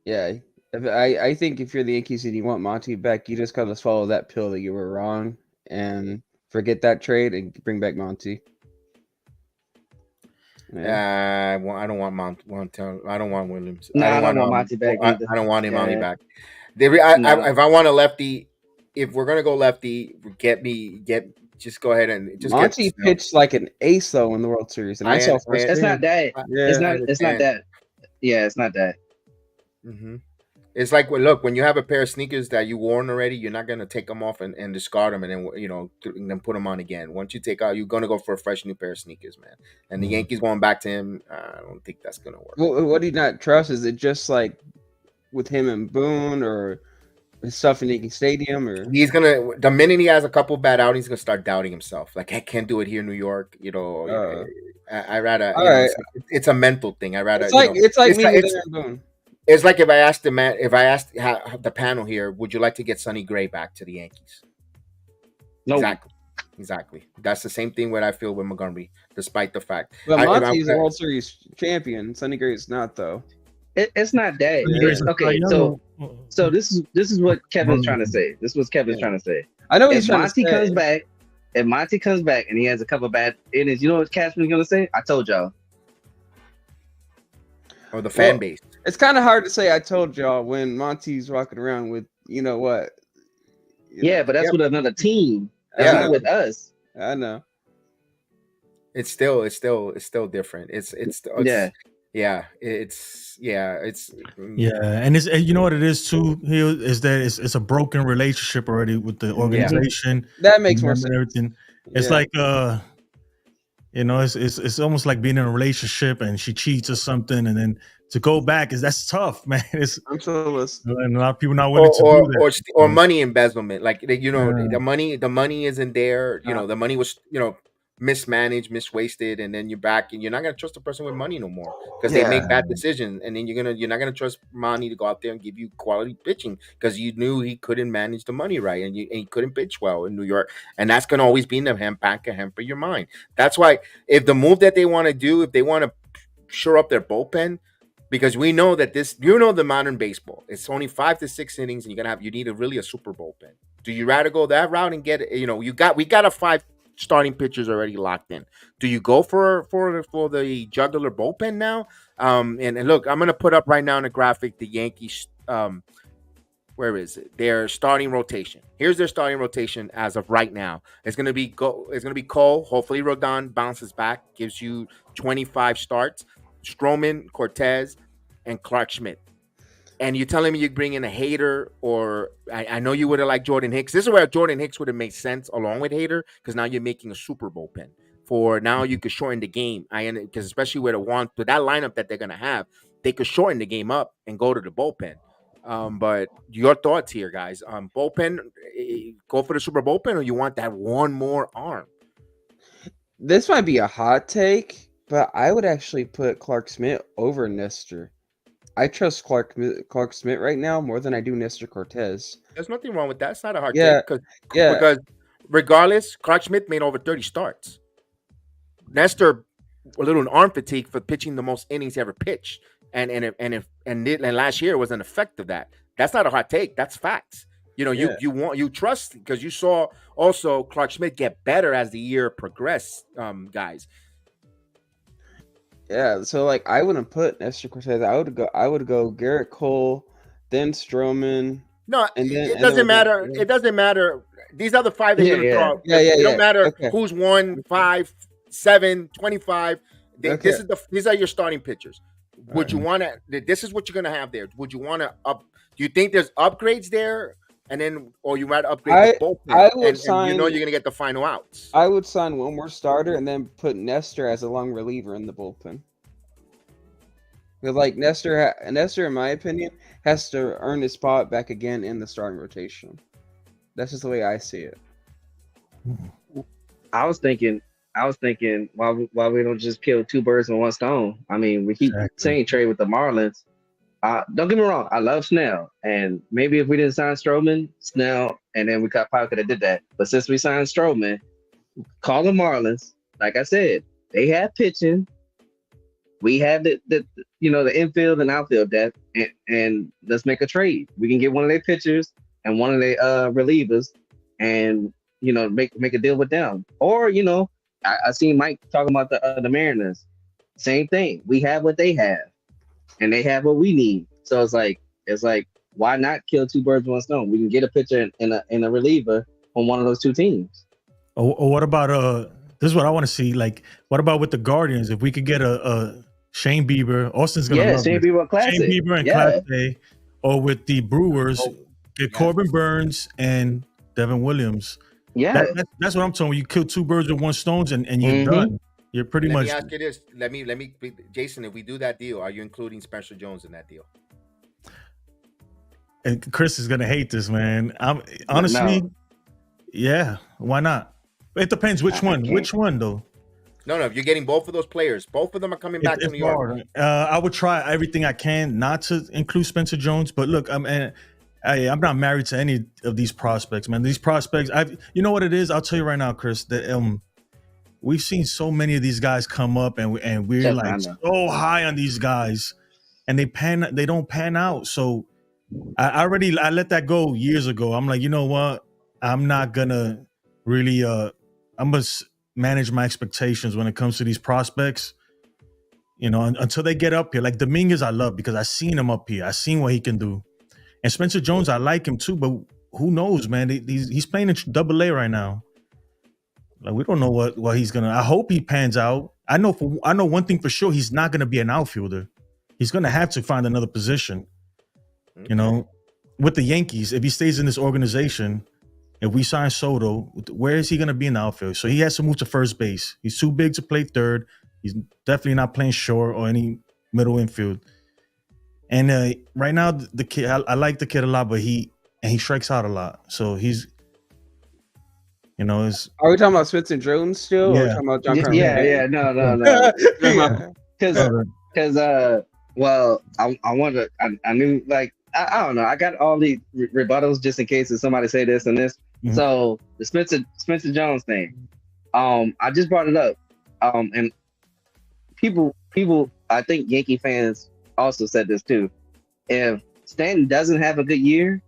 Yeah, I think if you're the Yankees and you want Monty back, you just gotta swallow that pill that you were wrong and forget that trade and bring back Monty. I don't want I don't want Williams. No, I don't want Monty back either. I don't want Imani Yeah. back. No. If I want a lefty, if we're gonna go lefty, just go ahead and just Monty get Snell. pitched like an ace though in the World Series, and I saw first. It's not that. Yeah, It's not that. Yeah, it's not that. Mm-hmm. It's like, well, look, when you have a pair of sneakers that you worn already, you're not gonna take them off and discard them and then and then put them on again. Once you take out, you're gonna go for a fresh new pair of sneakers, man. And the Yankees going back to him, I don't think that's gonna work. Well, what do you not trust? Is it just like with him and Boone or stuff in Yankee Stadium, or he's gonna the minute he has a couple bad outings, he's gonna start doubting himself. Like, I can't do it here in New York. I rather. right. It's a mental thing. I rather. it's like me with Aaron Boone. It's like if I asked the panel here, would you like to get Sonny Gray back to the Yankees? No. Exactly. That's the same thing what I feel with Montgomery, despite the fact. But Monty's a World Series champion. Sonny Gray is not, though. It's not that. Okay, so this is what Kevin's trying to say. This is what Kevin's trying to say. I know what if he's trying Monty to say. comes back, if Monty comes back and he has a couple bad innings, you know what Cashman's gonna say? I told y'all. Or the fan base. It's kind of hard to say I told y'all when Monty's walking around with what. But that's with another team. That's not with us. I know. It's still different. It's and it's you know what it is too. Here is that it's a broken relationship already with the organization. That makes more sense. Everything. It's like it's almost like being in a relationship and she cheats or something, and then to go back that's tough, man. I'm so and a lot of people not willing to do that. Or money embezzlement, like the money isn't there. The money was mismanaged, miswasted, and then you're back, and you're not gonna trust the person with money no more because they make bad decisions, and then you're not gonna trust Monty to go out there and give you quality pitching because you knew he couldn't manage the money right, and he couldn't pitch well in New York, and that's gonna always be in the hamper your mind. That's why if the move that they want to do, if they want to shore up their bullpen. Because we know that the modern baseball, it's only 5 to 6 innings, and you need a super bullpen. Do you rather go that route and get we got a 5 starting pitchers already locked in? Do you go for the jugular bullpen now? And look, I'm gonna put up right now in the graphic the Yankees. Where is it? Their starting rotation. Here's their starting rotation as of right now. It's gonna be Cole. Hopefully Rodon bounces back, gives you 25 starts. Stroman, Cortez, and Clark Schmidt. And you're telling me you bring in a Hader, or I know you would have liked Jordan Hicks. This is where Jordan Hicks would have made sense along with Hader, because now you're making a super bullpen. For now, you could shorten the game. Because especially with that lineup that they're gonna have, they could shorten the game up and go to the bullpen. But your thoughts here, guys? Bullpen, go for the super bullpen, or you want that one more arm? This might be a hot take. But I would actually put Clark Schmidt over Nestor. I trust Clark Schmidt right now more than I do Nestor Cortez. There's nothing wrong with that. It's not a hard take. Because regardless, Clark Schmidt made over 30 starts. Nestor, a little arm fatigue for pitching the most innings he ever pitched. And last year was an effect of that. That's not a hot take. That's facts. You trust, because you saw also Clark Schmidt get better as the year progressed, guys. Yeah, so I wouldn't put Nestor Cortez. I would go Garrett Cole, then Stroman, No, And then it doesn't we're done. matter. It doesn't matter. These are the 5 that Yeah, you're gonna yeah. throw out. Yeah, It yeah. don't matter Okay. who's 1, 5, 7, 25. Okay. These are your starting pitchers. Would Alright. you want to? This is what you're gonna have there. Would you want to up? Do you think there's upgrades there, and then, or you might upgrade the bullpen, I would and sign. you're gonna get the final outs? I would sign one more starter and then put Nestor as a long reliever in the bullpen. Because like Nestor, in my opinion, has to earn his spot back again in the starting rotation. That's just the way I see it. I was thinking, why we don't just kill 2 birds with 1 stone? I mean, we keep saying trade with the Marlins. Don't get me wrong, I love Snell, and maybe if we didn't sign Stroman, Snell, and then we probably could have did that. But since we signed Stroman, call the Marlins. Like I said, they have pitching. We have the infield and outfield depth, and let's make a trade. We can get one of their pitchers and one of their relievers, and make a deal with them. Or I seen Mike talking about the Mariners. Same thing. We have what they have, and they have what we need. So it's like why not kill 2 birds with 1 stone? We can get a pitcher and a reliever on one of those 2 teams. Or what about this is what I want to see. Like, what about with the Guardians? If we could get a Shane Bieber, Austin's gonna love Shane this. Bieber Classic. Shane Bieber and Class A, or with the Brewers, get Corbin Burns and Devin Williams. Yeah, that's what I'm talking. You kill 2 birds with 1 stone, and you're done. You're pretty much. Let me ask you this. Let me, Jason. If we do that deal, are you including Spencer Jones in that deal? And Chris is gonna hate this, man. I'm honestly, yeah. Why not? It depends which one. Which one though? No. If you're getting both of those players, both of them are coming back to New York. I would try everything I can not to include Spencer Jones, but look, I'm not married to any of these prospects, man. These prospects, you know what it is? I'll tell you right now, Chris, that we've seen so many of these guys come up, and we're like so high on these guys, and they don't pan out. So I let that go years ago. I'm like, you know what? I'm not gonna really I'm gonna manage my expectations when it comes to these prospects. Until they get up here. Like Dominguez, I love because I seen him up here. I seen what he can do. And Spencer Jones, I like him too, but who knows, man? He's playing in AA right now. Like we don't know what he's gonna. I hope he pans out. I know one thing for sure. He's not gonna be an outfielder. He's gonna have to find another position. With the Yankees, if he stays in this organization, if we sign Soto, where is he gonna be in the outfield? So he has to move to first base. He's too big to play third. He's definitely not playing short or any middle infield. And right now, the kid, I like the kid a lot, but he strikes out a lot. So he's, Are we talking about Spencer Jones still? Yeah. Or are we talking about John Carter? Yeah. No. Because well, I wonder. I knew I don't know. I got all the rebuttals just in case if somebody say this and this. Mhm. So the Spencer Jones thing. I just brought it up. And people. I think Yankee fans also said this too. If Stanton doesn't have a good year,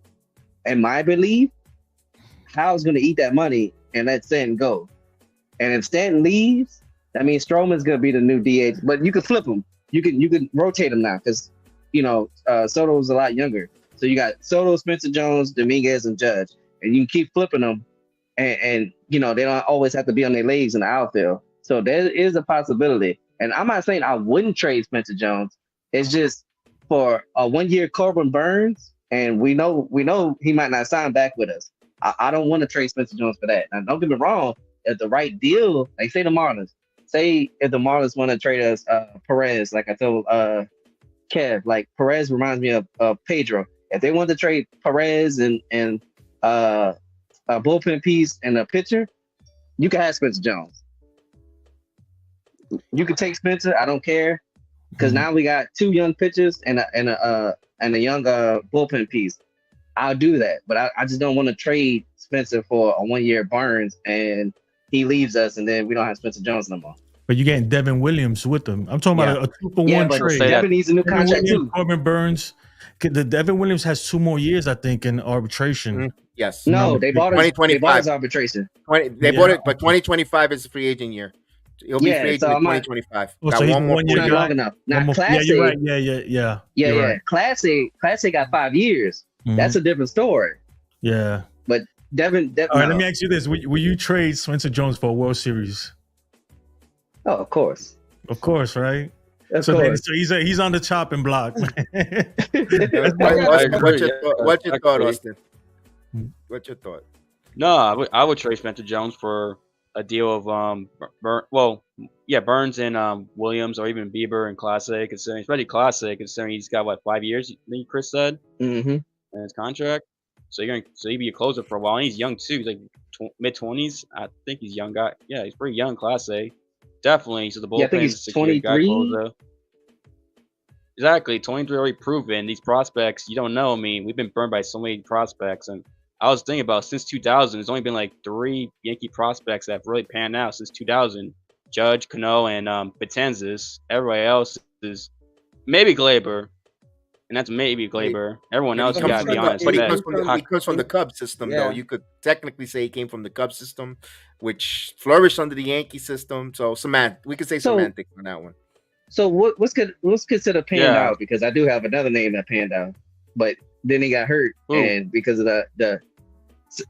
in my belief, Hal's going to eat that money and let Stanton go. And if Stanton leaves, that means Stroman's going to be the new DH. But you can flip him. You can rotate him now because Soto's a lot younger. So you got Soto, Spencer Jones, Dominguez, and Judge, and you can keep flipping them, and they don't always have to be on their legs in the outfield. So there is a possibility. And I'm not saying I wouldn't trade Spencer Jones. It's just for a 1-year Corbin Burns, and we know he might not sign back with us. I don't want to trade Spencer Jones for that. Now, don't get me wrong. If the right deal, like say the Marlins, if the Marlins want to trade us Perez, like I told Kev, like Perez reminds me of Pedro. If they want to trade Perez and a bullpen piece and a pitcher, you can have Spencer Jones. You can take Spencer. I don't care because now we got 2 young pitchers and a young bullpen piece. I'll do that, but I just don't want to trade Spencer for a 1-year Burns and he leaves us and then we don't have Spencer Jones no more. But you're getting Devin Williams with them. I'm talking about a 2-for-1 but trade. Devin needs a new Devin contract Williams, too. Corbin Burns. The Devin Williams has 2 more years, I think, in arbitration. Yes. No, they bought his 2025 arbitration. They bought it, but 2025 is a free agent year. He'll be free agent in 2025. Oh, Got so he's one more Not long enough. Now, Yeah, Class you're A, right. Yeah. yeah. Class A got 5 years. That's a different story. Yeah. But Devin, All right, no. let me ask you this: Will you trade Spencer Jones for a World Series? Oh, of course. Of course, right? Of So course. he's on the chopping block. What's your thought, Austin? What's your thought? No, I would trade Spencer Jones for a deal of Burns and Williams, or even Bieber and Clase, considering especially Clase, considering he's got 5 years. I think Chris said in his contract. So he'd be a closer for a while. And he's young too. He's like mid-20s. I think he's a young guy. Yeah, he's pretty young. Clase, definitely. So the bullpen I think he's 23. Exactly, 23 already proven. These prospects, you don't know. I mean, we've been burned by so many prospects, and I was thinking about since 2000, there's only been like 3 Yankee prospects that have really panned out since 2000. Judge, Cano, and Betances. Everybody else is maybe Glaber, and that's maybe Glaber. Everyone else, you gotta be honest. But he that comes from the Cubs system, though. You could technically say he came from the Cubs system, which flourished under the Yankee system. So we could say semantics on that one. So what's considered panned out? Because I do have another name that panned out, but then he got hurt, and because of the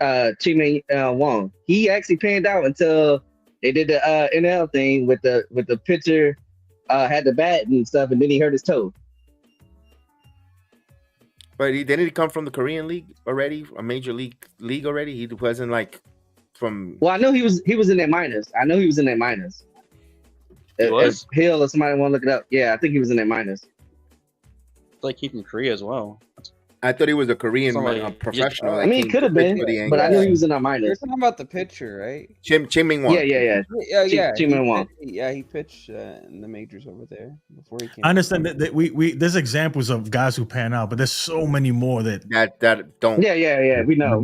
Chi-Man Wong, he actually panned out until they did the NL thing with the pitcher had the bat and stuff, and then he hurt his toe. But didn't he come from the Korean League already, a major league already? He wasn't like from. Well, I know he was in their minors. If Hill or somebody want to look it up, yeah, I think he was in their minors. It's like he's from Korea as well. I thought he was a Korean professional. I mean, he could have been, but I knew he was in our minors. You're talking about the pitcher, right? Chi-Man Wong. Yeah. Chi-Man Wong. Yeah, he pitched in the majors over there before he came. I understand that we there's examples of guys who pan out, but there's so many more that don't. Yeah. We know.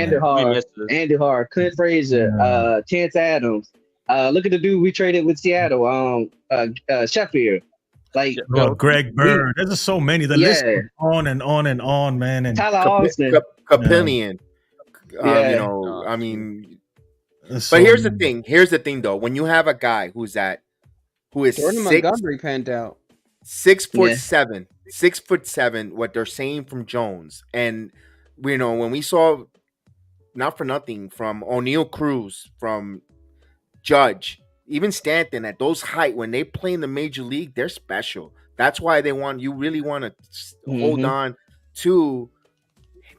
Andujar, Clint Frazier, Chance Adams. Look at the dude we traded with Seattle, Sheffield. Like Greg Bird. There's just so many. The list goes on and on and on, man. And Tyler Austin. Capillion. I mean, but here's the thing. Here's the thing, though. When you have a guy who is Jordan Montgomery panned out. 6'7", 6'7", what they're saying from Jones, and when we saw, not for nothing, from O'Neal Cruz, from Judge, even Stanton, at those height, when they play in the major league, they're special. That's why you really want to hold on to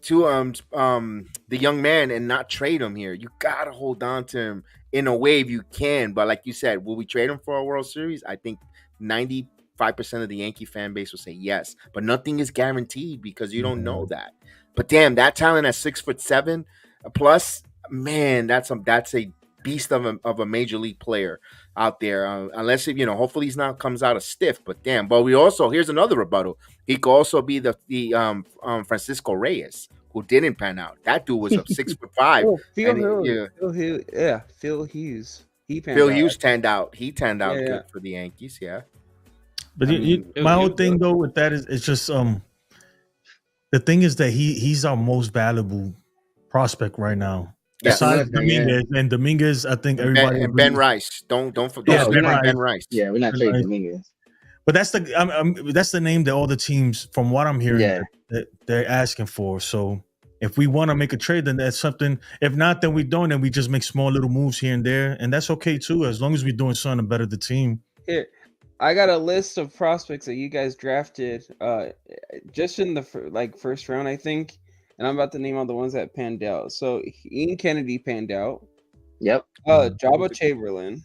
the young man and not trade him here. You gotta hold on to him in a way if you can. But like you said, will we trade him for a World Series? I think 95% of the Yankee fan base will say yes, but nothing is guaranteed because you don't know that. But damn, that talent at 6'7" plus, man, that's a beast of a major league player out there. Unless hopefully he's not comes out of stiff. But damn, but here's another rebuttal. He could also be the Francisco Reyes, who didn't pan out. That dude was 6'5". Phil Hughes. Phil Hughes tanned out. He tanned out good for the Yankees. Yeah. But my whole thing though with that is just the thing is that he's our most valuable prospect right now. Yes. Besides Dominguez, and Dominguez, I think everybody and Ben Rice. Don't forget Ben Rice. Yeah, we're not trading Dominguez. But that's the name that all the teams, from what I'm hearing, that they're asking for. So if we want to make a trade, then that's something. If not, then we don't, and we just make small little moves here and there, and that's okay too, as long as we're doing something to better the team. Here, I got a list of prospects that you guys drafted, just in the first round, I think. And I'm about to name all the ones that panned out. So Ian Kennedy panned out. Yep. Jabba Chamberlain.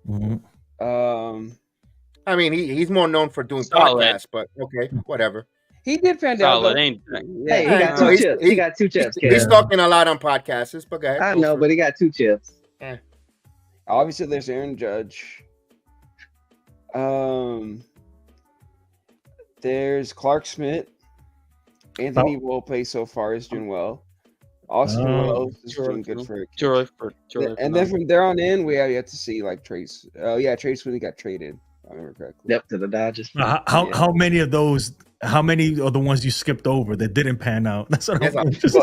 Mm-hmm. I mean, he's more known for doing podcasts, but okay, whatever. He did pan out. Hey, he got 2 chips. He got 2 chips. He's talking a lot on podcasts, but go ahead. I know, but he got 2 chips. Obviously, there's Aaron Judge. There's Clark Schmidt. Anthony Volpe so far is doing well. Austin Wells is doing good for and then from there on in, we have yet to see Trace. Trace Sweeney got traded. If I remember correctly. Yep, to the Dodgers. How many of those? How many are the ones you skipped over that didn't pan out? That's what I'm interested.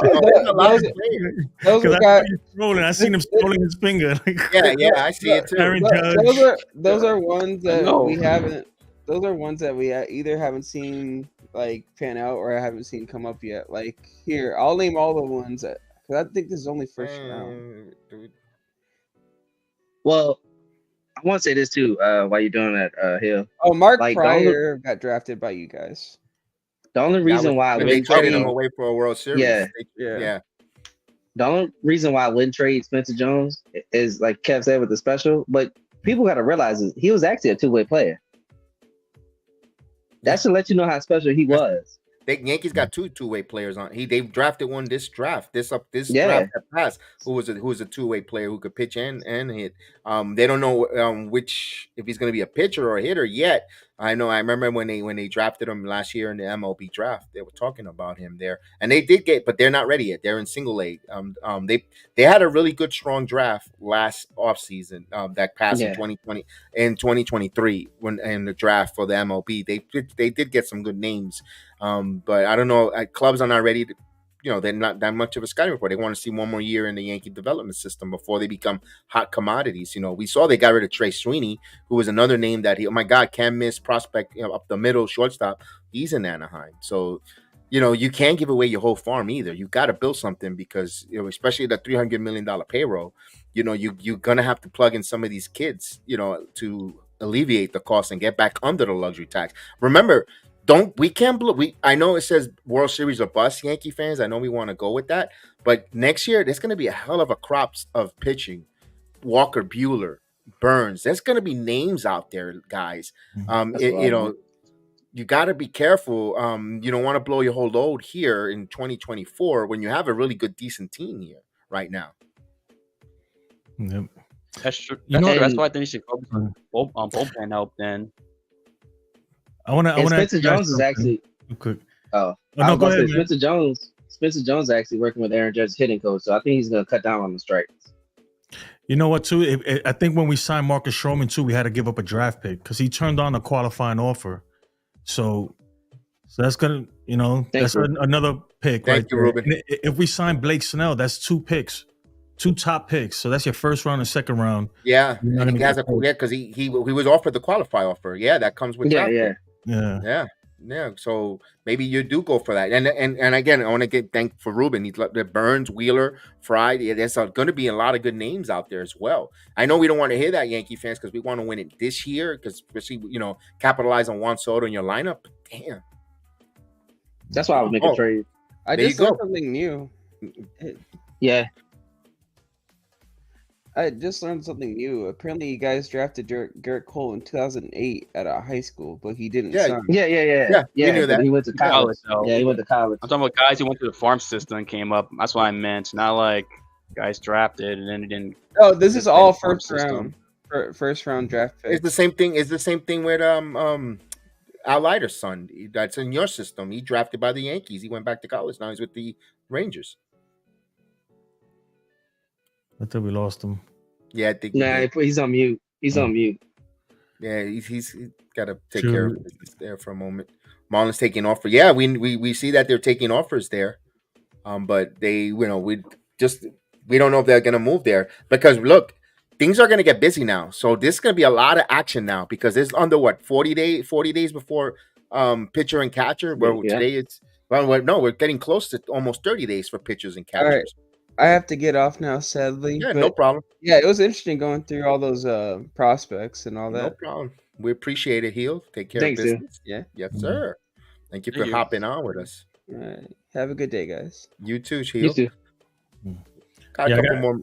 Those guys scrolling. I seen him scrolling his finger. I see it too. Aaron Judge. Those are ones that we haven't. Those are ones that we either haven't seen like pan out or I haven't seen come up yet. Like here, I'll name all the ones because I think this is only first round. Dude. Well, I want to say this too. While you're doing that, Hill. Oh, Mark Like, Pryor got drafted by you guys. The only That reason was why I when they wouldn't traded him trade, away for a World Series. Yeah. Yeah. the only reason why I wouldn't trade Spencer Jones is like Kev said with the special, but people got to realize is he was actually a two-way player. That should let you know how special he was. The Yankees got two-way players on. They drafted one this draft. This Yeah. draft that passed. Who was a two-way player who could pitch and hit. They don't know which if he's going to be a pitcher or a hitter yet. I remember when they drafted him last year in the MLB draft. They were talking about him there, and they did get, but they're not ready yet. They're in single A. They had a really good strong draft last offseason that passed in 2020 and 2023 when in the draft for the MLB. They did get some good names. But I don't know. Clubs are not ready to, they're not that much of a scouting report. They want to see one more year in the Yankee development system before they become hot commodities. We saw they got rid of Trey Sweeney, who was another name that can't miss prospect up the middle shortstop. He's in Anaheim. So, you can't give away your whole farm either. You got to build something because, especially the $300 million payroll, you're going to have to plug in some of these kids, to alleviate the cost and get back under the luxury tax. Remember, I know it says World Series or bust, Yankee fans. I know we want to go with that, but next year there's going to be a hell of a crops of pitching. Walker Buehler, Burns. There's going to be names out there, guys. You got to be careful. You don't want to blow your whole load here in 2024 when you have a really good, decent team here right now. Yep. That's true. That's why I think you should focus on bullpen help then. I want to. Spencer Jones is actually. Quick. Oh, no, go ahead. Spencer Jones is actually working with Aaron Judge's hitting coach, so I think he's going to cut down on the strikes. You know what? Too, I think when we signed Marcus Stroman too, we had to give up a draft pick because he turned on a qualifying offer. So that's gonna, that's another pick. Thank you, Ruben. If we sign Blake Snell, that's 2 picks. 2 top picks, so that's your first round and second round. Yeah, he has because he was offered the qualify offer. Yeah, that comes with Yeah. So maybe you do go for that. And again, I want to thank for Ruben. He's the Burns, Wheeler, Fry. There's going to be a lot of good names out there as well. I know we don't want to hear that, Yankee fans, because we want to win it this year. Because especially capitalize on Juan Soto in your lineup. But damn, that's why I would make a trade. I just learned something new. Yeah. I just learned something new. Apparently, you guys drafted Garrett Cole in 2008 at a high school, but he didn't sign. Yeah. We knew that. He went to college. Yeah, he went to college. I'm talking about guys who went to the farm system and came up. That's what I meant. Not like guys drafted and then didn't. Oh, this is all first round draft pick. It's the same thing. It's the same thing with Al Leiter's son. That's in your system. He drafted by the Yankees. He went back to college. Now he's with the Rangers. I think we lost him. Yeah, I think. Nah, he's on mute. He's on mute. Yeah, he's got to take care of business there for a moment. Marlins taking offers. Yeah, we see that they're taking offers there, but they, we don't know if they're going to move there because look, things are going to get busy now. So this is going to be a lot of action now because it's under 40 days before pitcher and catcher. Where today we're getting close to almost 30 days for pitchers and catchers. All right. I have to get off now, sadly. Yeah, no problem. Yeah, it was interesting going through all those prospects and all that. No problem. We appreciate it, Heel. Take care Thanks, of business. Yeah. Yes, sir. Thank you for hopping on with us. All right. Have a good day, guys. You too, Heel. You too. Got a couple more.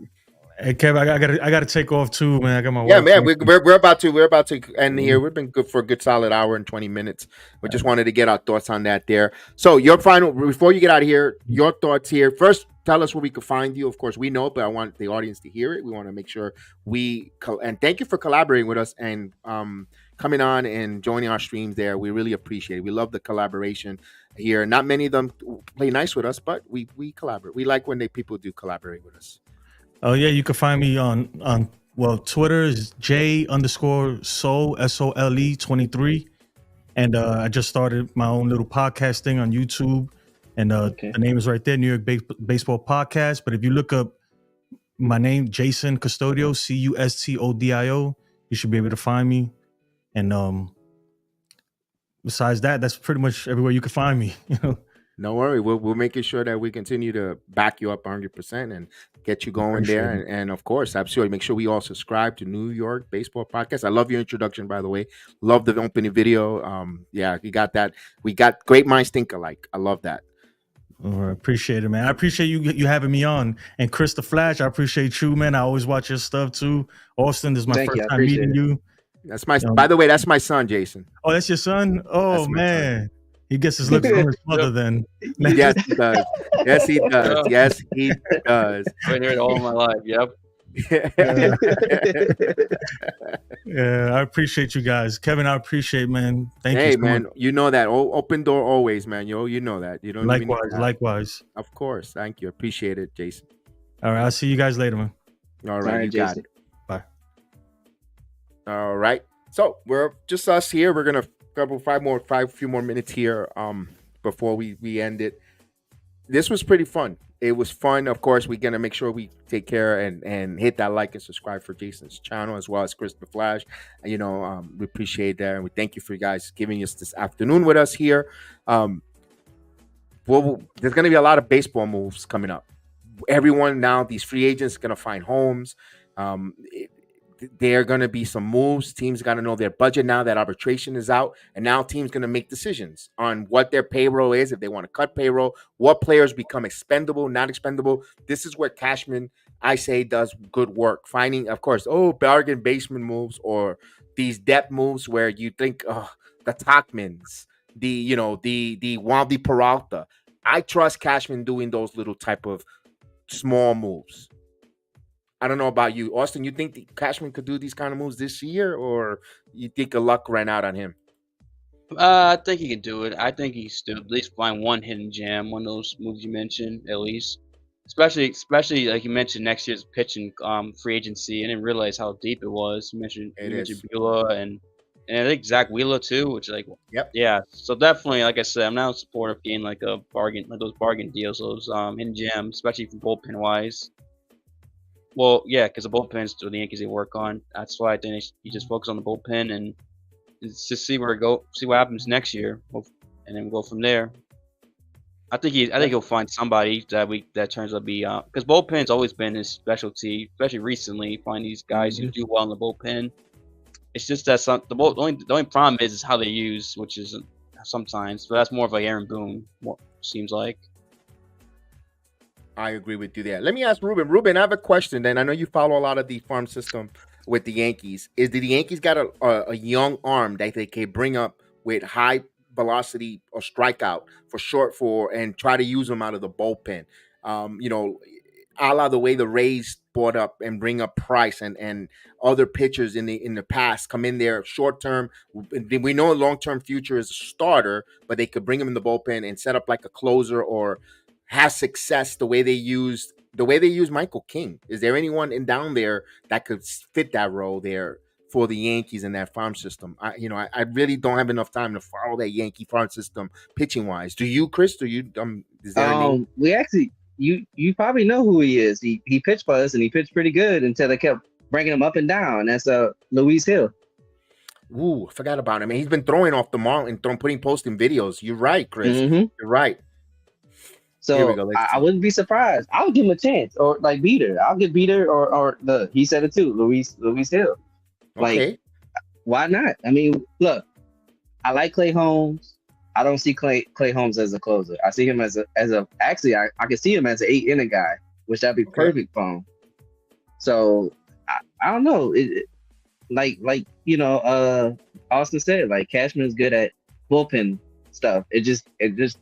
Hey, Kev, I got to take off too, man. I got my work. Man. We're about to end here. We've been good for a good solid hour and 20 minutes. We just wanted to get our thoughts on that there. So your final, before you get out of here, your thoughts here. First, tell us where we can find you. Of course, we know, but I want the audience to hear it. We want to make sure and thank you for collaborating with us and coming on and joining our streams there. We really appreciate it. We love the collaboration here. Not many of them play nice with us, but we collaborate. We like when people do collaborate with us. Oh yeah, you can find me on Twitter is J_Soul SOLE 23, and I just started my own little podcast thing on YouTube, and the name is right there, New York Baseball Podcast. But if you look up my name, Jason Custodio, CUSTODIO, you should be able to find me. And besides that, that's pretty much everywhere you can find me. No worry, we're making sure that we continue to back you up 100% and get you going there. Appreciate And of course, absolutely, make sure we all subscribe to New York Baseball Podcast. I love your introduction, by the way. Love the opening video. Yeah, you got that. We got great minds think alike. I love that. All right, appreciate it, man. I appreciate you having me on. And Chris the Flash, I appreciate you, man. I always watch your stuff too. Austin, this is my Thank you. first I time appreciate meeting you. That's my. By the way, that's my son, Jason. Oh, that's your son? Oh, That's my son. man. He gets his looks from his mother then. Yes, he does. Yes, he does. Yes, he does. I've been here all my life. Yep. Yeah, I appreciate you guys. Kevin, I appreciate, man. Thank you Hey, so man, much. you know that. Open door always, man. You know that. You don't even need Likewise, to ask. likewise. Of course. Thank you. Appreciate it, Jason. All right, I'll see you guys later, man. All right, you got Jason. it. Bye. All right. So we're just us here. We're gonna few more minutes here before we end it. This was pretty fun. It was fun. Of course, we're gonna make sure we take care and hit that like and subscribe for Jason's channel as well as Chris the Flash. We appreciate that, and we thank you for you guys giving us this afternoon with us here. There's gonna be a lot of baseball moves coming up. Everyone now, these free agents, gonna find homes. There are going to be some moves. Teams got to know their budget now that arbitration is out. And now teams going to make decisions on what their payroll is, if they want to cut payroll, what players become expendable, not expendable. This is where Cashman, I say, does good work. Finding, of course, bargain basement moves or these depth moves where you think, the Tachmans, the Wandy Peralta. I trust Cashman doing those little type of small moves. I don't know about you, Austin. You think Cashman could do these kind of moves this year, or you think the luck ran out on him? I think he can do it. I think he still at least find one hidden gem, one of those moves you mentioned, at least. Especially like you mentioned next year's pitching free agency. I didn't realize how deep it was. You mentioned Beulah and I think Zach Wheeler too, which Yep. Yeah. So definitely, like I said, I'm now a supporter of getting like a bargain, like those bargain deals, those hidden gems, especially from bullpen wise. Well, yeah, because the bullpen's the Yankees they work on. That's why I think you just focus on the bullpen and just see where it go, see what happens next year, and then go from there. I think he'll find somebody that turns out to be because bullpen's always been his specialty, especially recently. Find these guys who do well in the bullpen. It's just that the only problem is how they use, which is sometimes, but that's more of like Aaron Boone. Seems like. I agree with you there. Let me ask Ruben. Ruben, I have a question. Then I know you follow a lot of the farm system with the Yankees. Is the Yankees got a young arm that they can bring up with high velocity or strikeout and try to use them out of the bullpen? A la the way the Rays brought up and bring up Price and other pitchers in the past come in there short term. We know a long term future is a starter, but they could bring him in the bullpen and set up like a closer or have success the way they used Michael King. Is there anyone down there that could fit that role there for the Yankees in that farm system? I really don't have enough time to follow that Yankee farm system pitching wise. Do you, Chris? Do you? Is there a name? We actually, you probably know who he is. He pitched for us and he pitched pretty good until they kept bringing him up and down. That's Luis Hill. Ooh, I forgot about him. He's been throwing off the mountain, posting videos. You're right, Chris. Mm-hmm. You're right. So I wouldn't be surprised. I would give him a chance, or like Beater. I'll give Beater or he said it too, Luis Hill. Okay. Why not? I mean, look, I like Clay Holmes. I don't see Clay Holmes as a closer. I see him as a actually I can see him as an 8-inning guy, which that'd be perfect for him. So I don't know. Austin said, like Cashman is good at bullpen stuff. It just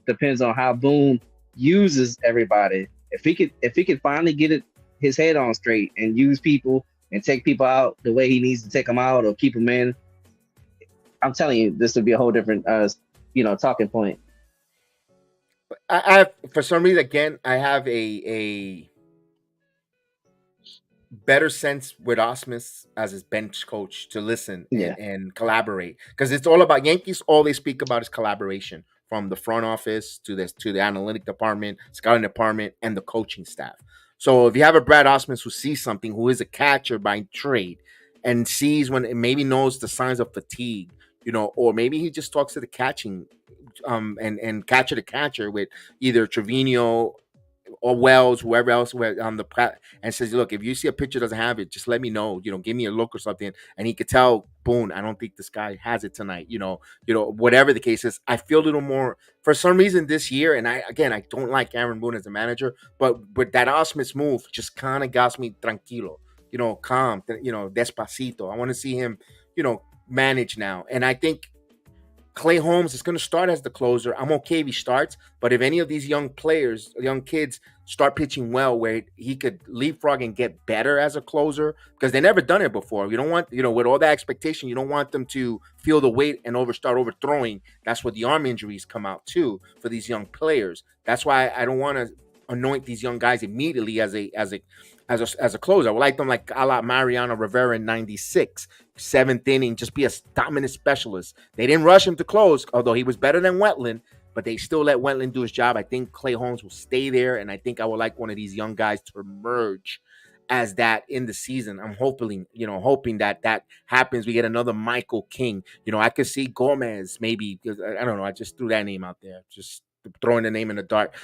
depends on how Boone uses everybody. If he could finally get his head on straight and use people and take people out the way he needs to take them out or keep them in, I'm telling you, this would be a whole different talking point. I have, for some reason, again, I have a better sense with Osmus as his bench coach to listen and collaborate, because it's all about Yankees. All they speak about is collaboration, from the front office to the analytic department, scouting department, and the coaching staff. So if you have a Brad Osmus who sees something, who is a catcher by trade, and sees when it maybe knows the signs of fatigue, or maybe he just talks to the catching, and catcher to catcher with either Trevino or Wells, whoever else on the and says, look, if you see a pitcher doesn't have it, just let me know. Give me a look or something, and he could tell Boone, I don't think this guy has it tonight. Whatever the case is, I feel a little more for some reason this year. And I don't like Aaron Boone as a manager, but that Osmus move just kind of got me tranquilo, calm, despacito. I want to see him, manage now, and I think Clay Holmes is going to start as the closer. I'm okay if he starts, but if any of these young players, young kids, start pitching well, where he could leapfrog and get better as a closer, because they never done it before. You don't want, with all that expectation, you don't want them to feel the weight and start overthrowing. That's what the arm injuries come out too for these young players. That's why I don't want to anoint these young guys immediately as a closer. I would like them like a la Mariano Rivera in '96, 7th inning, just be a dominant specialist. They didn't rush him to close, although he was better than Wetland, but they still let Wetland do his job. I think Clay Holmes will stay there, and I think I would like one of these young guys to emerge as that in the season. I'm hoping that happens. We get another Michael King. I could see Gomez maybe. I don't know. I just threw that name out there, just throwing the name in the dark.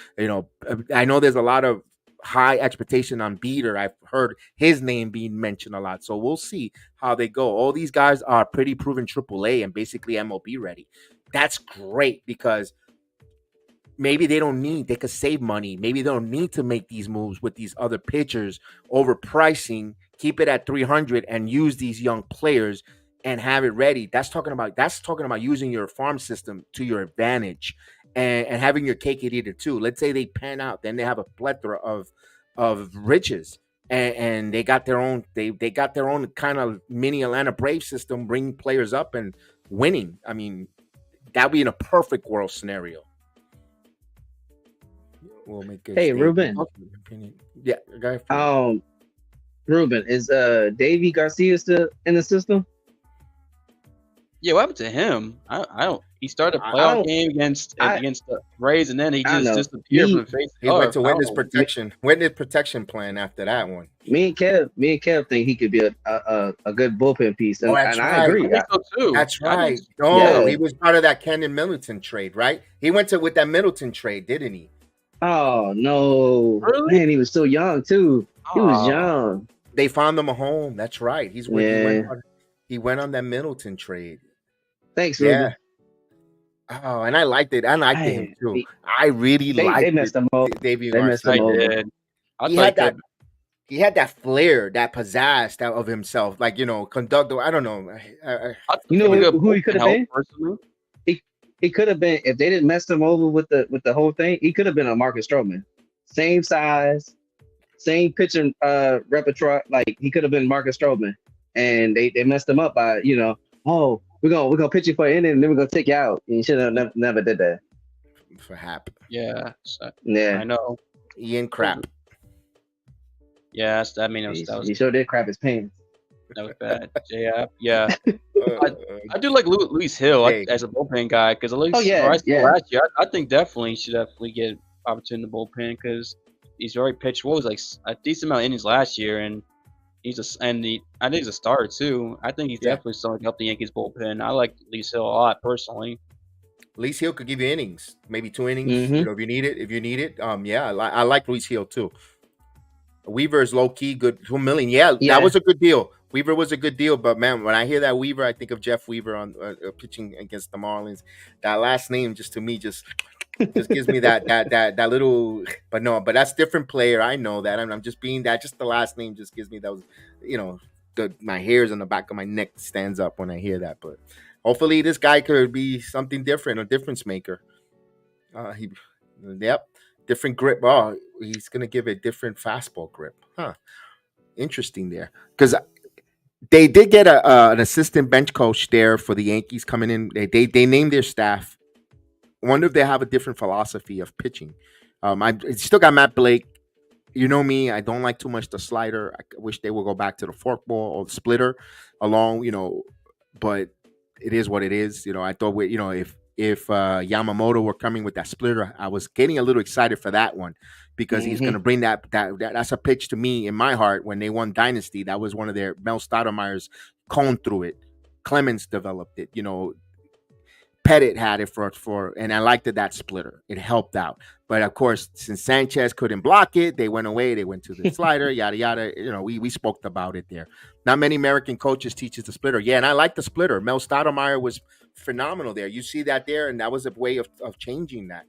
I know there's a lot of high expectation on Beater. I've heard his name being mentioned a lot, so we'll see how they go. All these guys are pretty proven AAA and basically MLB ready. That's great, because maybe they could save money. Maybe they don't need to make these moves with these other pitchers, overpricing, keep it at 300 and use these young players and have it ready. That's talking about using your farm system to your advantage, and having your cake and eat it too. Let's say they pan out, then they have a plethora of riches, and they got their own kind of mini Atlanta Braves system, bringing players up and winning. I mean, that'd be in a perfect world scenario. We'll make it. Hey, Ruben. Yeah, go. Ruben, is Davy Garcia still in the system? Yeah, what happened to him? I don't. He started a playoff game against the Rays, and then he just disappeared from the face. He went to witness protection plan after that one. Me and Kev think he could be a good bullpen piece, and, I agree. I think so too. That's right. No, he was part of that Kendon Middleton trade, right? He went with that Middleton trade, didn't he? Oh no, really? Man, he was so young too. He was young. They found him a home. That's right. He went on that Middleton trade. Thanks, Ruben. Oh, and I liked it. I liked him too. I really liked it. They messed him up. Davey Garcia. He had that flair, that pizzazz of himself, like conductor. I don't know. Who he could have been? Personally? He could have been, if they didn't mess him over with the whole thing. He could have been a Marcus Stroman, same size, same pitching repertoire. Like he could have been Marcus Stroman, and they messed him up by we're gonna pitch you for an inning, and then we're gonna take you out. And you should have never did that. For Hap. Yeah. I know. Ian crap. Yeah, that was. He sure did crap his pants. That was bad. Yeah. I do like Luis Hill as a bullpen guy, because at least last year, I think he should definitely get opportunity in the bullpen, because he's already pitched a decent amount of innings last year, and I think he's a starter too. I think he's definitely something to help the Yankees bullpen. I like Luis Hill a lot personally. Luis Hill could give you innings, maybe 2 innings, if you need it. I like Luis Hill too. Weaver is low key good, $2 million. Yeah, that was a good deal. Weaver was a good deal, but man, when I hear that Weaver, I think of Jeff Weaver on pitching against the Marlins. That last name just gives me that little. But that's different player. I know that. I'm just being that. Just the last name just gives me those. My hairs on the back of my neck stands up when I hear that. But hopefully, this guy could be something different, a difference maker. Different grip. Oh, he's gonna give a different fastball grip. Interesting there, because they did get an assistant bench coach there for the Yankees coming in. They named their staff. I wonder if they have a different philosophy of pitching. I still got Matt Blake. You know me, I don't like too much the slider. I wish they would go back to the forkball or the splitter along, but it is what it is. I thought if Yamamoto were coming with that splitter, I was getting a little excited for that one, because he's going to bring that's a pitch to me in my heart. When they won Dynasty, that was one of their Mel Stoudemire's cone through it. Clemens developed it, Pettit had it and I liked that splitter. It helped out. But of course, since Sanchez couldn't block it, they went away. They went to the slider, yada yada. We spoke about it there. Not many American coaches teaches the splitter. Yeah, and I like the splitter. Mel Stoudemire was phenomenal there. You see that there, and that was a way of changing that.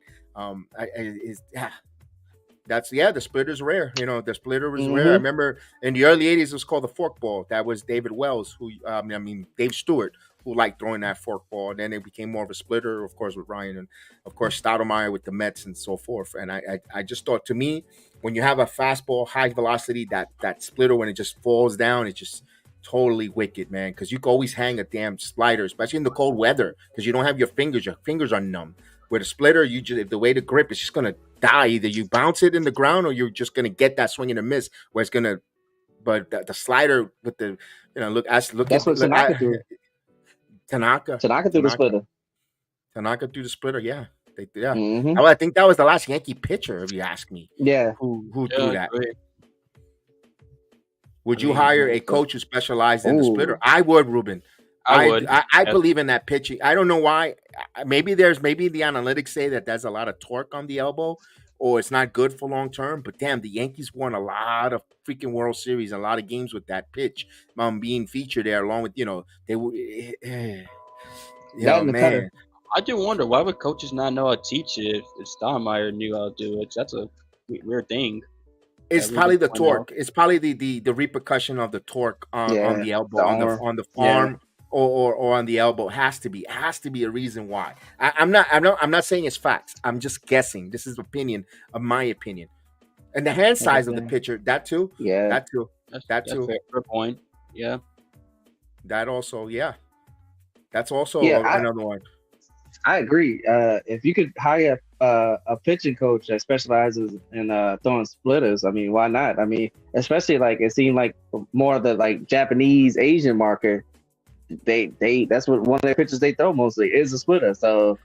The splitter's rare. The splitter was rare. I remember in the early 80s, it was called the fork ball. That was David Wells, Dave Stewart, who liked throwing that fork ball. And then it became more of a splitter, of course, with Ryan, and of course Stoudemire with the Mets and so forth. And I just thought, to me, when you have a fastball, high velocity, that splitter, when it just falls down, it's just totally wicked, man. Because you can always hang a damn slider, especially in the cold weather, because you don't have your fingers. Your fingers are numb. With a splitter, the way to grip, it's just gonna die. Either you bounce it in the ground, or you're just gonna get that swing and a miss. Where it's gonna, but the slider with the, look. That's what Tanaka threw. Tanaka threw the splitter. Tanaka threw the splitter. Yeah, Mm-hmm. I think that was the last Yankee pitcher, if you ask me. Yeah. Who threw that? Great. Would you hire a coach who specialized in the splitter? I would, Ruben. I would. I believe in that pitching. I don't know why. Maybe the analytics say that there's a lot of torque on the elbow, or it's not good for long term. But damn, the Yankees won a lot of freaking World Series, a lot of games with that pitch being featured there, along with they were. Man. I do wonder, why would coaches not know how to teach it if Stoudemire knew how to do it? That's a weird thing. It's probably the torque. It's probably the repercussion of the torque on the elbow, on the arm. Or on the elbow. Has to be a reason why. I'm not saying it's facts. I'm just guessing. This is my opinion. And the hand size of the pitcher, that too. Yeah, that too. That's fair point. Yeah, that also. Yeah, that's also another one. I agree. If you could hire a pitching coach that specializes in throwing splitters, I mean, why not? I mean, especially like it seemed like more of the like Japanese Asian market. They that's what one of their pitches they throw mostly is a splitter. So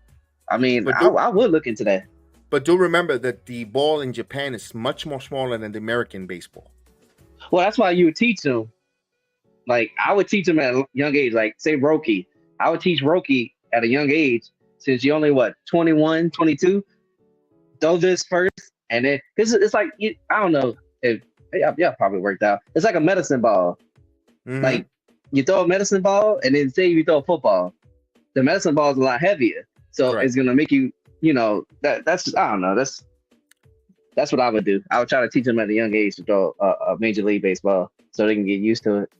I mean, I would look into that. But do remember that the ball in Japan is much more smaller than the American baseball. Well, that's why you would teach them. Like I would teach them at a young age, like say Roki. I would teach Roki at a young age, since you're only 21, 22. Throw this first, and then because it's like I don't know if yeah probably worked out. It's like a medicine ball, like. You throw a medicine ball, and then say you throw a football. The medicine ball is a lot heavier, so it's gonna make you, that's I don't know. That's what I would do. I would try to teach them at a young age to throw a Major League Baseball, so they can get used to it.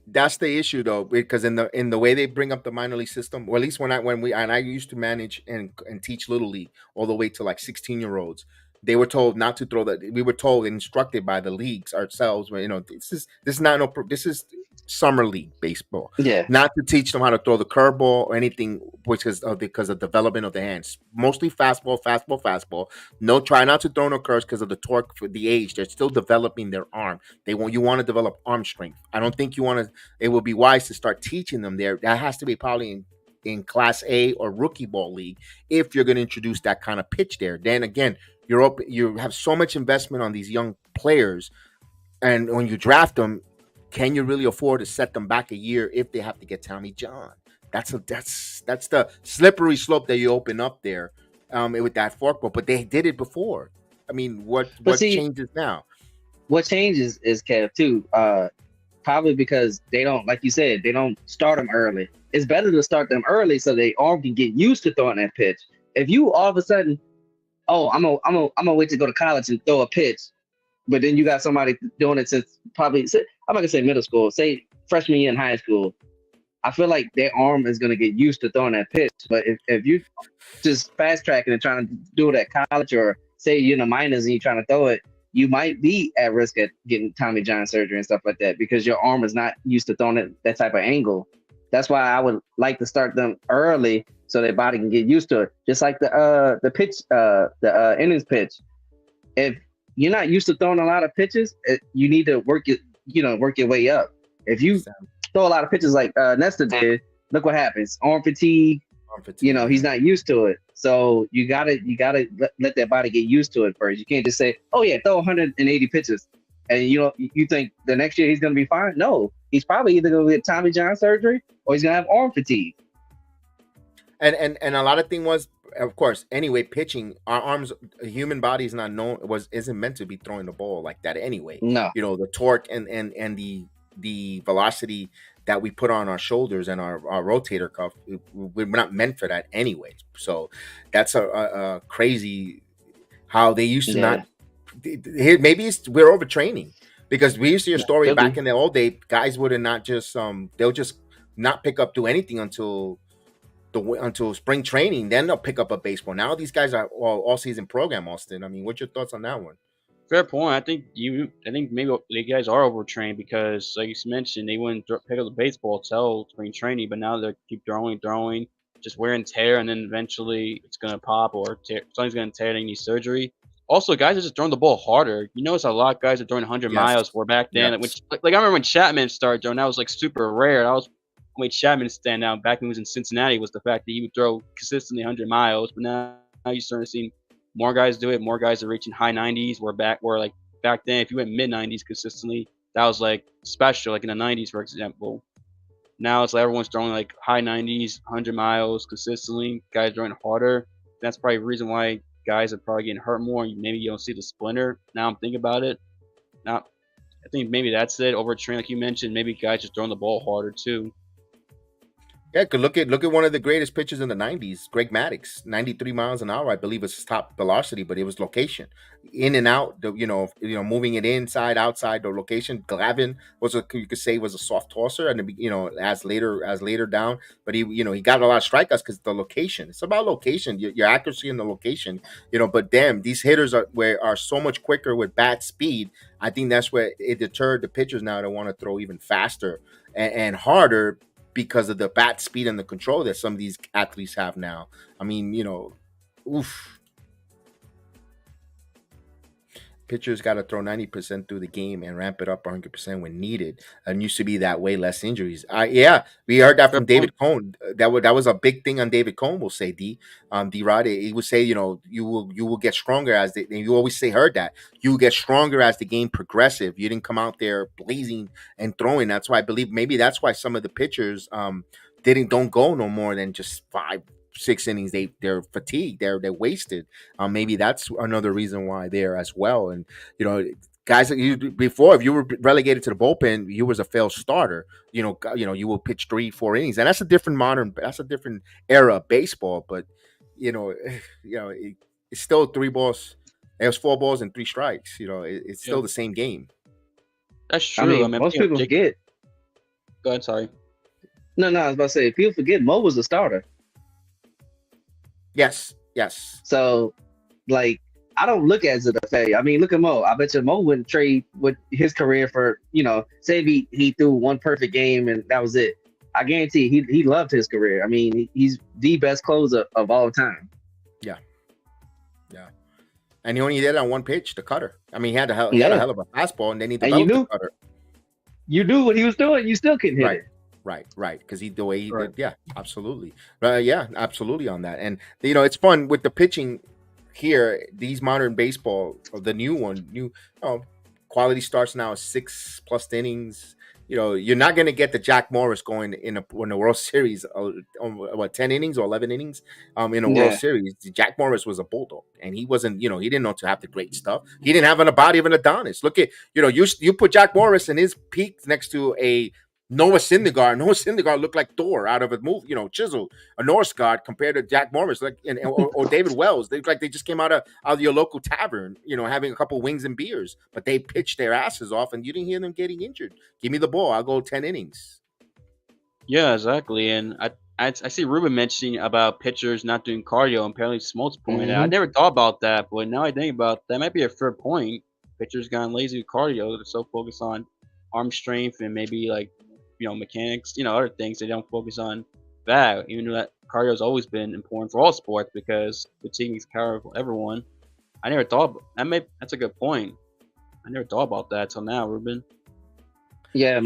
That's the issue, though, because in the way they bring up the minor league system, or at least when I used to manage and teach little league all the way to like 16-year-olds. They were told not to throw that. We were told and instructed by the leagues ourselves. Where this is summer league baseball. Yeah. Not to teach them how to throw the curveball or anything because of development of the hands. Mostly fastball. No, try not to throw no curves because of the torque for the age. They're still developing their arm. You want to develop arm strength. I don't think you want to. It would be wise to start teaching them there. That has to be probably in Class A or rookie ball league if you're going to introduce that kind of pitch there. Then again. You have so much investment on these young players, and when you draft them, can you really afford to set them back a year if they have to get Tommy John? That's the slippery slope that you open up there with that forkball. But they did it before. I mean, what changes now? What changes is Kev too. Probably because they don't, like you said, they don't start them early. It's better to start them early so they all can get used to throwing that pitch. If you all of a sudden, I'm gonna wait to go to college and throw a pitch, but then you got somebody doing it since probably, I'm not gonna say middle school, say freshman year in high school. I feel like their arm is gonna get used to throwing that pitch. But if you just fast tracking and trying to do it at college, or say you're in the minors and you're trying to throw it, you might be at risk at getting Tommy John surgery and stuff like that because your arm is not used to throwing it that type of angle. That's why I would like to start them early so their body can get used to it. Just like the pitch, the innings pitch. If you're not used to throwing a lot of pitches, you need to work your way up. If you throw a lot of pitches like Nestor did, look what happens. Arm fatigue. He's not used to it. So you gotta let that body get used to it first. You can't just say, oh yeah, throw 180 pitches. And you think the next year he's gonna be fine? No, he's probably either gonna get Tommy John surgery or he's gonna have arm fatigue. And a lot of thing was, of course, anyway, pitching our arms, a human body is not known isn't meant to be throwing the ball like that anyway. No. The torque and the velocity that we put on our shoulders and our rotator cuff, we're not meant for that anyways. So that's a crazy how they used to Yeah. not. Here, maybe we're overtraining, because we used to hear a story Could back be. in the old day. Guys would have not just they'll just not pick up do anything until spring training, then they'll pick up a baseball. Now these guys are all season program. Austin, I mean, what's your thoughts on that one? Fair point. I think maybe the guys are overtrained because, like you mentioned, they wouldn't pick up the baseball till spring training, but now they keep throwing, just wear and tear, and then eventually it's gonna pop or something's gonna tear. They need surgery. Also, guys are just throwing the ball harder. You notice a lot of guys are throwing 100 Yes. miles. Where back then, Yes. like I remember when Chapman started throwing, that was like super rare. That was what made Chapman stand out back when he was in Cincinnati, was the fact that he would throw consistently 100 miles. But now you're starting to see more guys do it. More guys are reaching high 90s. Where like back then, if you went mid 90s consistently, that was like special. Like in the 90s, for example. Now it's like everyone's throwing like high 90s, 100 miles consistently. Guys throwing harder. That's probably the reason why guys are probably getting hurt more. Maybe you don't see the splinter. Now I'm thinking about it. Now I think maybe that's it. Overtrain, like you mentioned. Maybe guys just throwing the ball harder too. Yeah, could look at one of the greatest pitchers in the '90s, Greg Maddux, 93 miles an hour, I believe was his top velocity, but it was location, in and out. Moving it inside, outside the location. Glavin you could say was a soft tosser, and as later down, but he got a lot of strikeouts because the location. It's about location, your accuracy in the location. But damn, these hitters are so much quicker with bat speed. I think that's where it deterred the pitchers now to want to throw even faster and harder, because of the bat speed and the control that some of these athletes have now. I mean, oof. Pitchers got to throw 90% through the game and ramp it up 100% when needed. And used to be that way less injuries. Yeah, we heard that Fair from point. David Cohn. That was a big thing on David Cohn. We'll say D Rod. He would say, you will get stronger and you always heard that you will get stronger as the game progressive. You didn't come out there blazing and throwing. That's why I believe maybe that's why some of the pitchers don't go no more than just 5-6 innings. They're fatigued. They're wasted. Maybe that's another reason why they're as well. And guys, before, if you were relegated to the bullpen, you was a failed starter. You will pitch 3-4 innings, and that's a different era of baseball. But it's still 3 balls. It was 4 balls and 3 strikes. It's still the same game. That's true. I mean, most people forget. Go ahead. Sorry. No, I was about to say, people forget Mo was a starter. Yes. So, like, I don't look at it as a failure. I mean, look at Mo. I bet you Mo wouldn't trade with his career for, say if he threw one perfect game and that was it. I guarantee he loved his career. I mean, he's the best closer of all time. Yeah. And he only did it on one pitch, the cutter. I mean, he had a hell of a fastball, and then he developed the cutter. You knew what he was doing. You still couldn't hit it. Right. Because the way he did, yeah, absolutely. Absolutely on that. And it's fun with the pitching here. These modern baseball, the new quality starts now at 6+ innings. You're not going to get the Jack Morris going in the World Series. 10 innings or 11 innings in a World Series. Jack Morris was a bulldog, and he wasn't. He didn't know to have the great stuff. He didn't have a body of an Adonis. Look at you put Jack Morris in his peak next to a Noah Syndergaard. Noah Syndergaard looked like Thor out of a movie, chiseled, a Norse god, compared to Jack Morris, or David Wells. They look like they just came out of your local tavern, having a couple wings and beers, but they pitched their asses off, and you didn't hear them getting injured. Give me the ball, I'll go 10 innings. Yeah, exactly. And I see Ruben mentioning about pitchers not doing cardio, and apparently Smoltz pointed out. I never thought about that, but now I think about that, might be a fair point. Pitchers gotten lazy with cardio. They're so focused on arm strength and maybe like mechanics, other things. They don't focus on that, even though that cardio has always been important for all sports because fatigue is powerful for everyone. I never thought that's a good point. I never thought about that till now, Ruben. Yeah,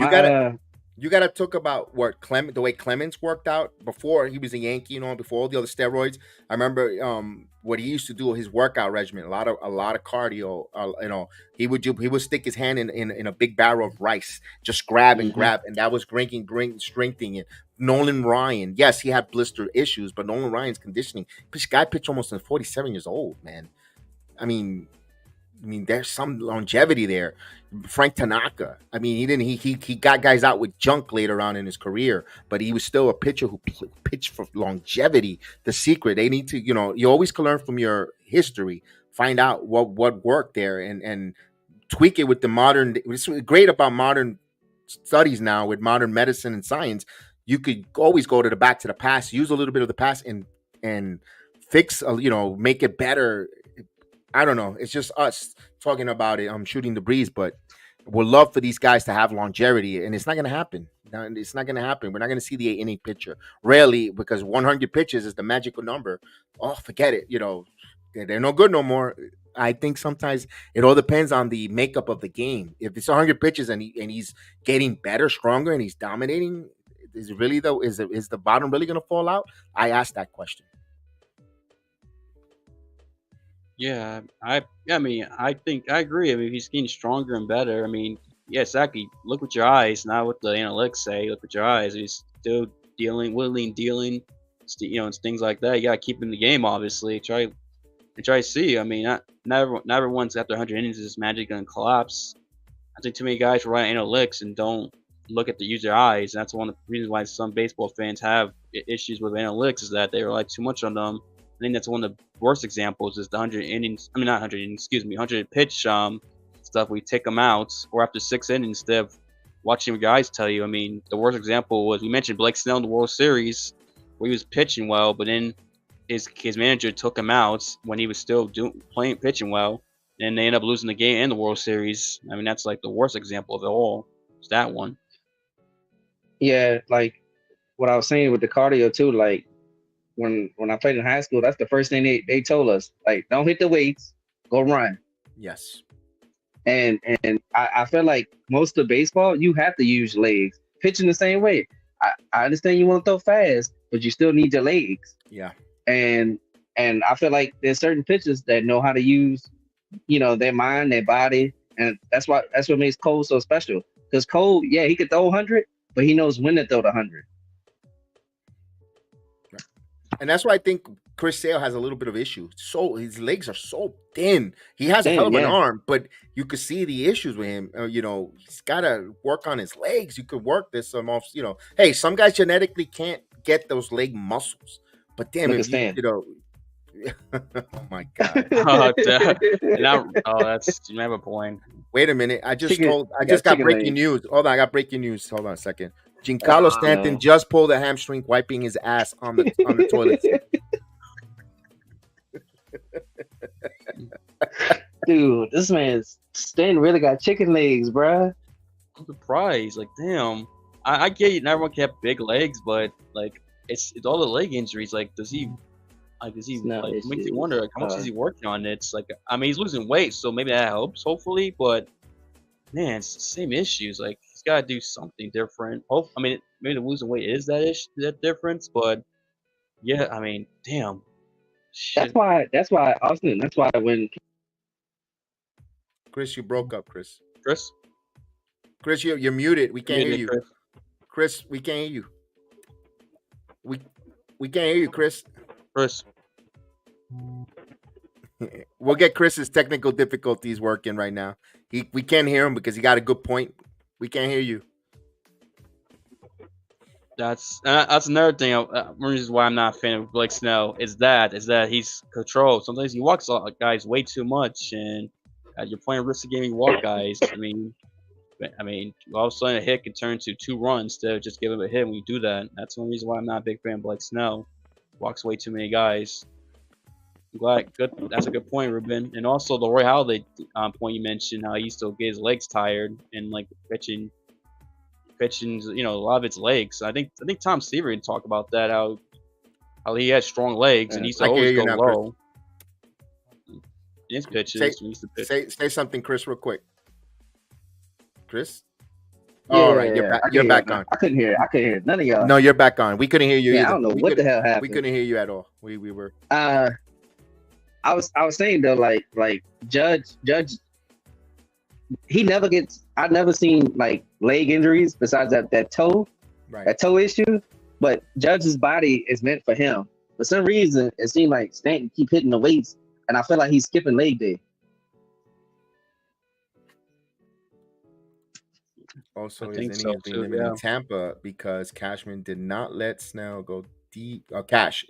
You got to talk about what the way Clemens worked out before he was a Yankee, before all the other steroids. I remember what he used to do, his workout regimen, a lot of cardio. He would stick his hand in a big barrel of rice, just grab and grab, and that was strengthening it. Nolan Ryan, yes, he had blister issues, but Nolan Ryan's conditioning. This guy pitched almost at 47 years old, man. I mean, there's some longevity there. Frank Tanaka. I mean, he got guys out with junk later on in his career, but he was still a pitcher who pitched for longevity. The secret, they need to, you always can learn from your history, find out what worked there, and tweak it with the modern. It's great about modern studies now with modern medicine and science. You could always go to the back to the past, use a little bit of the past, and fix, make it better. I don't know. It's just us talking about it. I'm shooting the breeze, but we'd love for these guys to have longevity, and it's not going to happen. It's not going to happen. We're not going to see the 8-inning pitcher. Rarely, because 100 pitches is the magical number. Oh, forget it. They're no good no more. I think sometimes it all depends on the makeup of the game. If it's 100 pitches and he's getting better, stronger, and he's dominating, is the bottom really going to fall out? I asked that question. Yeah, I think I agree. I mean, he's getting stronger and better. I mean, yeah, exactly. Look with your eyes, not what the analytics say. Look with your eyes. He's still willing dealing, and things like that. You gotta keep in the game, obviously. Try to see. I mean, not everyone's after 100 innings is magic gonna collapse. I think too many guys write analytics and don't look at the user eyes. And that's one of the reasons why some baseball fans have issues with analytics, is that they rely too much on them. I think that's one of the worst examples is the 100 innings. I mean, not 100 innings. Excuse me, 100 pitch stuff. We take them out, or after 6 innings, instead of watching guys tell you. I mean, the worst example was we mentioned Blake Snell in the World Series, where he was pitching well, but then his manager took him out when he was still pitching well, and they ended up losing the game and the World Series. I mean, that's like the worst example of it all. It's that one. Yeah, like what I was saying with the cardio too, like. When I played in high school, that's the first thing they told us. Like, don't hit the weights, go run. Yes. And I feel like most of baseball, you have to use legs. Pitching the same way. I understand you want to throw fast, but you still need your legs. Yeah. And I feel like there's certain pitchers that know how to use, their mind, their body. And that's what makes Cole so special. Because Cole, yeah, he could throw 100, but he knows when to throw the 100. And that's why I think Chris Sale has a little bit of issue. So his legs are so thin. He has a hell of an arm, but you could see the issues with him. He's got to work on his legs. You could work this almost. Hey, some guys genetically can't get those leg muscles. But damn it, oh my God. You have a point. Wait a minute. I just got breaking news. Hold on, I got breaking news. Hold on a second. Giancarlo Stanton just pulled a hamstring, wiping his ass on the toilet. Dude, this man's Stanton really got chicken legs, bruh. I'm surprised. Like, damn. I get it. Not everyone can have big legs, but like, it's all the leg injuries. Like, makes you wonder, like, how much is he working on it? It's like, I mean, he's losing weight, so maybe that helps, hopefully. But man, it's the same issues. Like, he's got to do something different. I mean, maybe the losing weight is that difference, but yeah, I mean, damn. Shit. That's why, Austin. That's why when Chris, you broke up, Chris. Chris, you're muted. We can't hear you. Chris, we can't hear you. We can't hear you, Chris. We'll get Chris's technical difficulties working right now. We can't hear him because he got a good point. We can't hear you. That's another thing. Reason why I'm not a fan of Blake Snell is that he's controlled. Sometimes he walks guys way too much, and you're playing risky game. You walk guys. I mean, all of a sudden a hit can turn to 2 runs instead of just giving him a hit. When you do that, that's one reason why I'm not a big fan of Blake Snell. Walks way too many guys. Glad, good. That's a good point, Ruben. And also the Roy Halladay point you mentioned, how he used to get his legs tired and like pitching, a lot of its legs. I think Tom Seaver can talk about that, how he has strong legs and he used to always go low. His pitches. Say something, Chris, real quick. Chris? All right, you're back. I can You're hear y'all back now. on. I couldn't hear none of y'all. No, you're back on. We couldn't hear you Yeah, I either. don't know what the hell We happened. couldn't hear you at all. We were. I was saying though, like Judge, he never gets. I've never seen like leg injuries besides that toe issue. But Judge's body is meant for him. For some reason, it seemed like Stanton keep hitting the weights, and I feel like he's skipping leg day. Also, I his think inning so is being too, limited yeah. in Tampa because Cashman did not let Snell go deep. Cash.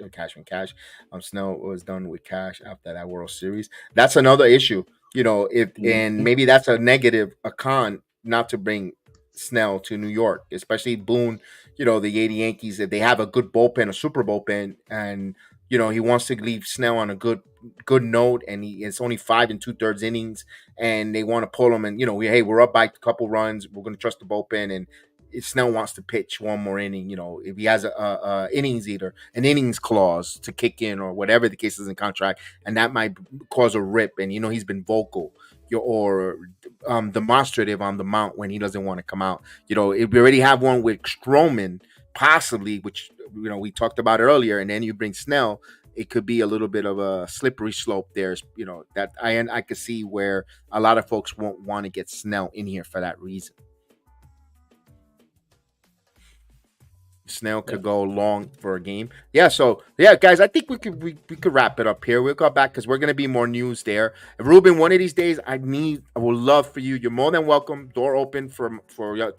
Snell was done with Cash after that World Series. That's another issue. And maybe that's a negative, a con, not to bring Snell to New York, especially Boone. The Yankees, if they have a good bullpen, a super bullpen, and he wants to leave Snell on a good note, and it's only 5 2/3 innings, and they want to pull him, and we're up by a couple runs, we're going to trust the bullpen, and if Snell wants to pitch one more inning, if he has an innings clause to kick in or whatever the case is in contract, and that might cause a rip, and he's been vocal or demonstrative on the mound when he doesn't want to come out. If we already have one with Stroman, possibly, which we talked about earlier, and then you bring Snell, it could be a little bit of a slippery slope there. That I could see where a lot of folks won't want to get Snell in here for that reason. Snell could go long for a game. Yeah, so guys, I think we could wrap it up here. We'll go back because we're gonna be more news there. Ruben, one of these days, I would love for you. You're more than welcome. Door open for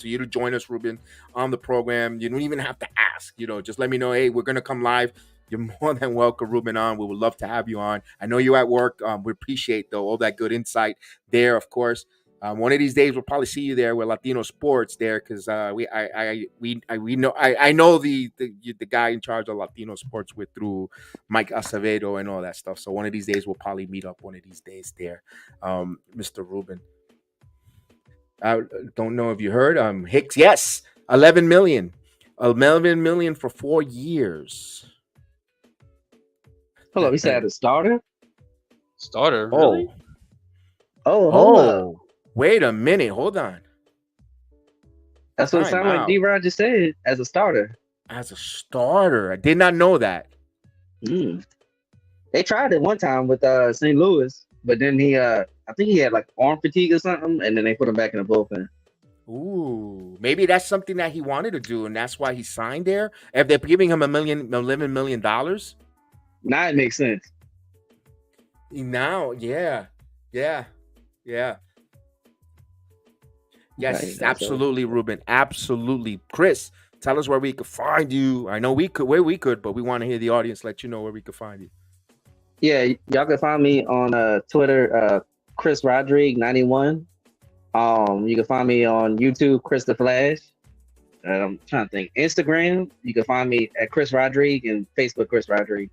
you to join us, Ruben, on the program. You don't even have to ask. Just let me know. Hey, we're gonna come live. You're more than welcome, Ruben, on. We would love to have you on. I know you're at work. We appreciate though all that good insight there, of course. One of these days, we'll probably see you there with Latino Sports there, because I know the guy in charge of Latino Sports through Mike Acevedo and all that stuff. So one of these days, we'll probably meet up one of these days there, Mr. Ruben. I don't know if you heard. Hicks, yes, 11 million for 4 years. Hold on, we said a starter. Starter, really? Hold up. Wait a minute. Hold on. That's what it sounded like D-Rod just said, as a starter. As a starter. I did not know that. They tried it one time with St. Louis, but then I think he had like arm fatigue or something, and then they put him back in the bullpen. Ooh, maybe that's something that he wanted to do, and that's why he signed there. If they're giving him $11 million. Now it makes sense. Now, yeah. Yes, right, absolutely, Ruben. Absolutely. Chris, tell us where we could find you. I know where we could, but we want to hear the audience let you know where we could find you. Yeah, y'all can find me on Twitter, Chris Rodrigue 91. You can find me on YouTube, Chris the Flash. I'm trying to think. Instagram, you can find me at Chris Rodrigue, and Facebook, Chris Rodrigue.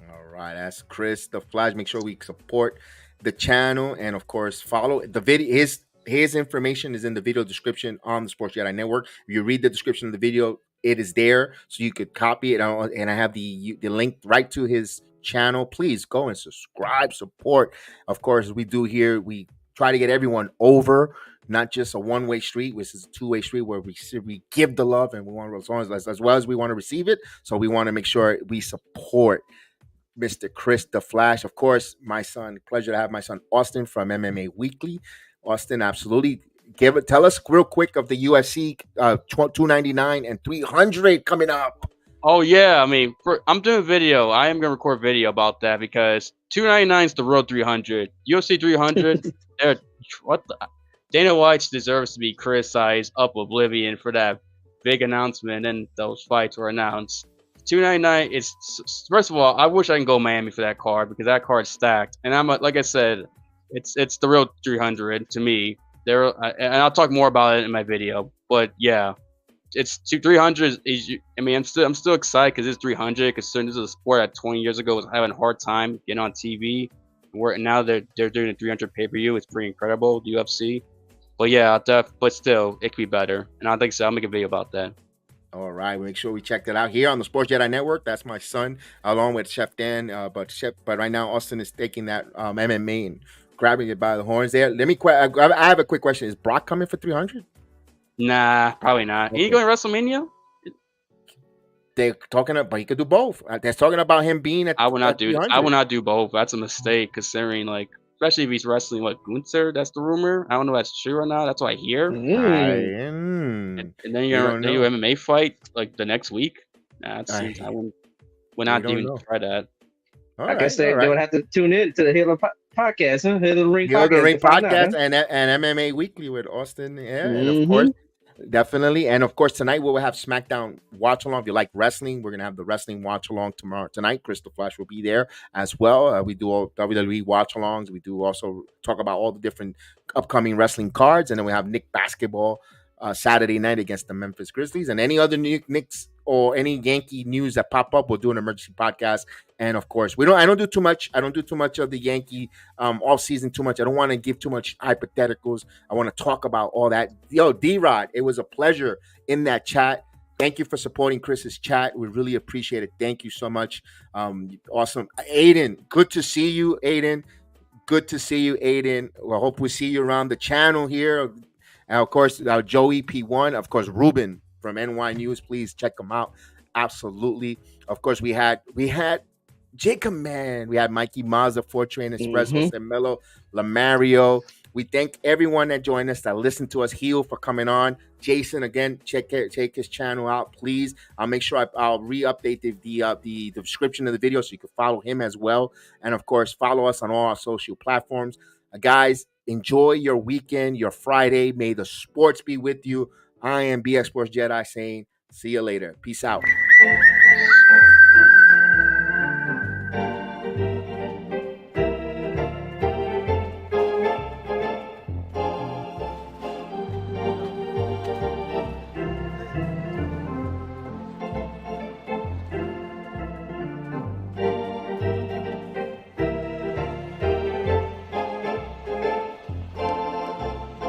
All right, that's Chris the Flash. Make sure we support the channel, and of course, follow the video. His information is in the video description on the Sports Jedi Network. If you read the description of the video, it is there, so you could copy it. And I have the link right to his channel. Please go and subscribe, support. Of course, we do here. We try to get everyone over, not just a one-way street, which is a two-way street where we give the love, and we want as well as we want to receive it. So we want to make sure we support Mr. Chris the Flash. Of course, my son. Pleasure to have my son Austin from MMA Weekly. Austin, absolutely. Tell us real quick of the UFC 299 and 300 coming up. Oh yeah, I mean, I'm doing a video. I am gonna record video about that because 299 is the road 300. UFC 300. Dana White deserves to be criticized up oblivion for that big announcement, and those fights were announced. 299 is, first of all, I wish I can go Miami for that card because that card's stacked, and like I said. It's the real 300 to me. And I'll talk more about it in my video. But yeah, it's 300. I mean, I'm still excited because it's 300. Because this is a sport that 20 years ago was having a hard time getting on TV. Now they're doing a 300 pay-per-view. It's pretty incredible, the UFC. But yeah, but still, it could be better. And I think so. I'll make a video about that. All right, make sure we check that out here on the Sports Jedi Network. That's my son, along with Chef Dan. But right now, Austin is taking that MMA and grabbing it by the horns there. I have a quick question. Is Brock coming for 300? Nah, probably not. Okay. Ain't he going to WrestleMania? They're talking about, but he could do both. They're talking about him being at. I would not at do. 300. I would not do both. That's a mistake, considering like, especially if he's wrestling what Gunther. That's the rumor. I don't know if that's true or not. That's what I hear. And then We you're don't then you know. MMA fight like the next week. Nah, that seems I would not don't even know. try that. All I right, guess they all right. would have to tune in to the Halo podcast, huh? Halo Ring Hero podcast. the Ring to find out, podcast huh? and MMA Weekly with Austin. Yeah, and of course, definitely. And of course, tonight we'll have SmackDown watch along. If you like wrestling, we're gonna have the wrestling watch along tonight. Crystal Flash will be there as well. We do all WWE watch alongs. We do also talk about all the different upcoming wrestling cards, and then we have Nick basketball Saturday night against the Memphis Grizzlies, and any other Knicks or any Yankee news that pop up. We'll do an emergency podcast. And of course, I don't do too much. I don't do too much of the Yankee off season too much. I don't want to give too much hypotheticals. I want to talk about all that. Yo, D-Rod, it was a pleasure in that chat. Thank you for supporting Chris's chat. We really appreciate it. Thank you so much. Awesome. Aiden, good to see you, Aiden. Good to see you, Aiden. Well, I hope we see you around the channel here. And of course, Joey P1, of course, Ruben from NY News. Please check them out. Absolutely. Of course, we had Jacob Man. We had Mikey Mazda, Fortrain Espresso, Semelo, Lamario. We thank everyone that joined us, that listened to us. Heal for coming on. Jason, again, check his channel out, please. I'll make sure I'll re-update the description of the video so you can follow him as well. And of course, follow us on all our social platforms. Guys, enjoy your weekend, your Friday. May the sports be with you. I am BX Sports Jedi saying, see you later. Peace out.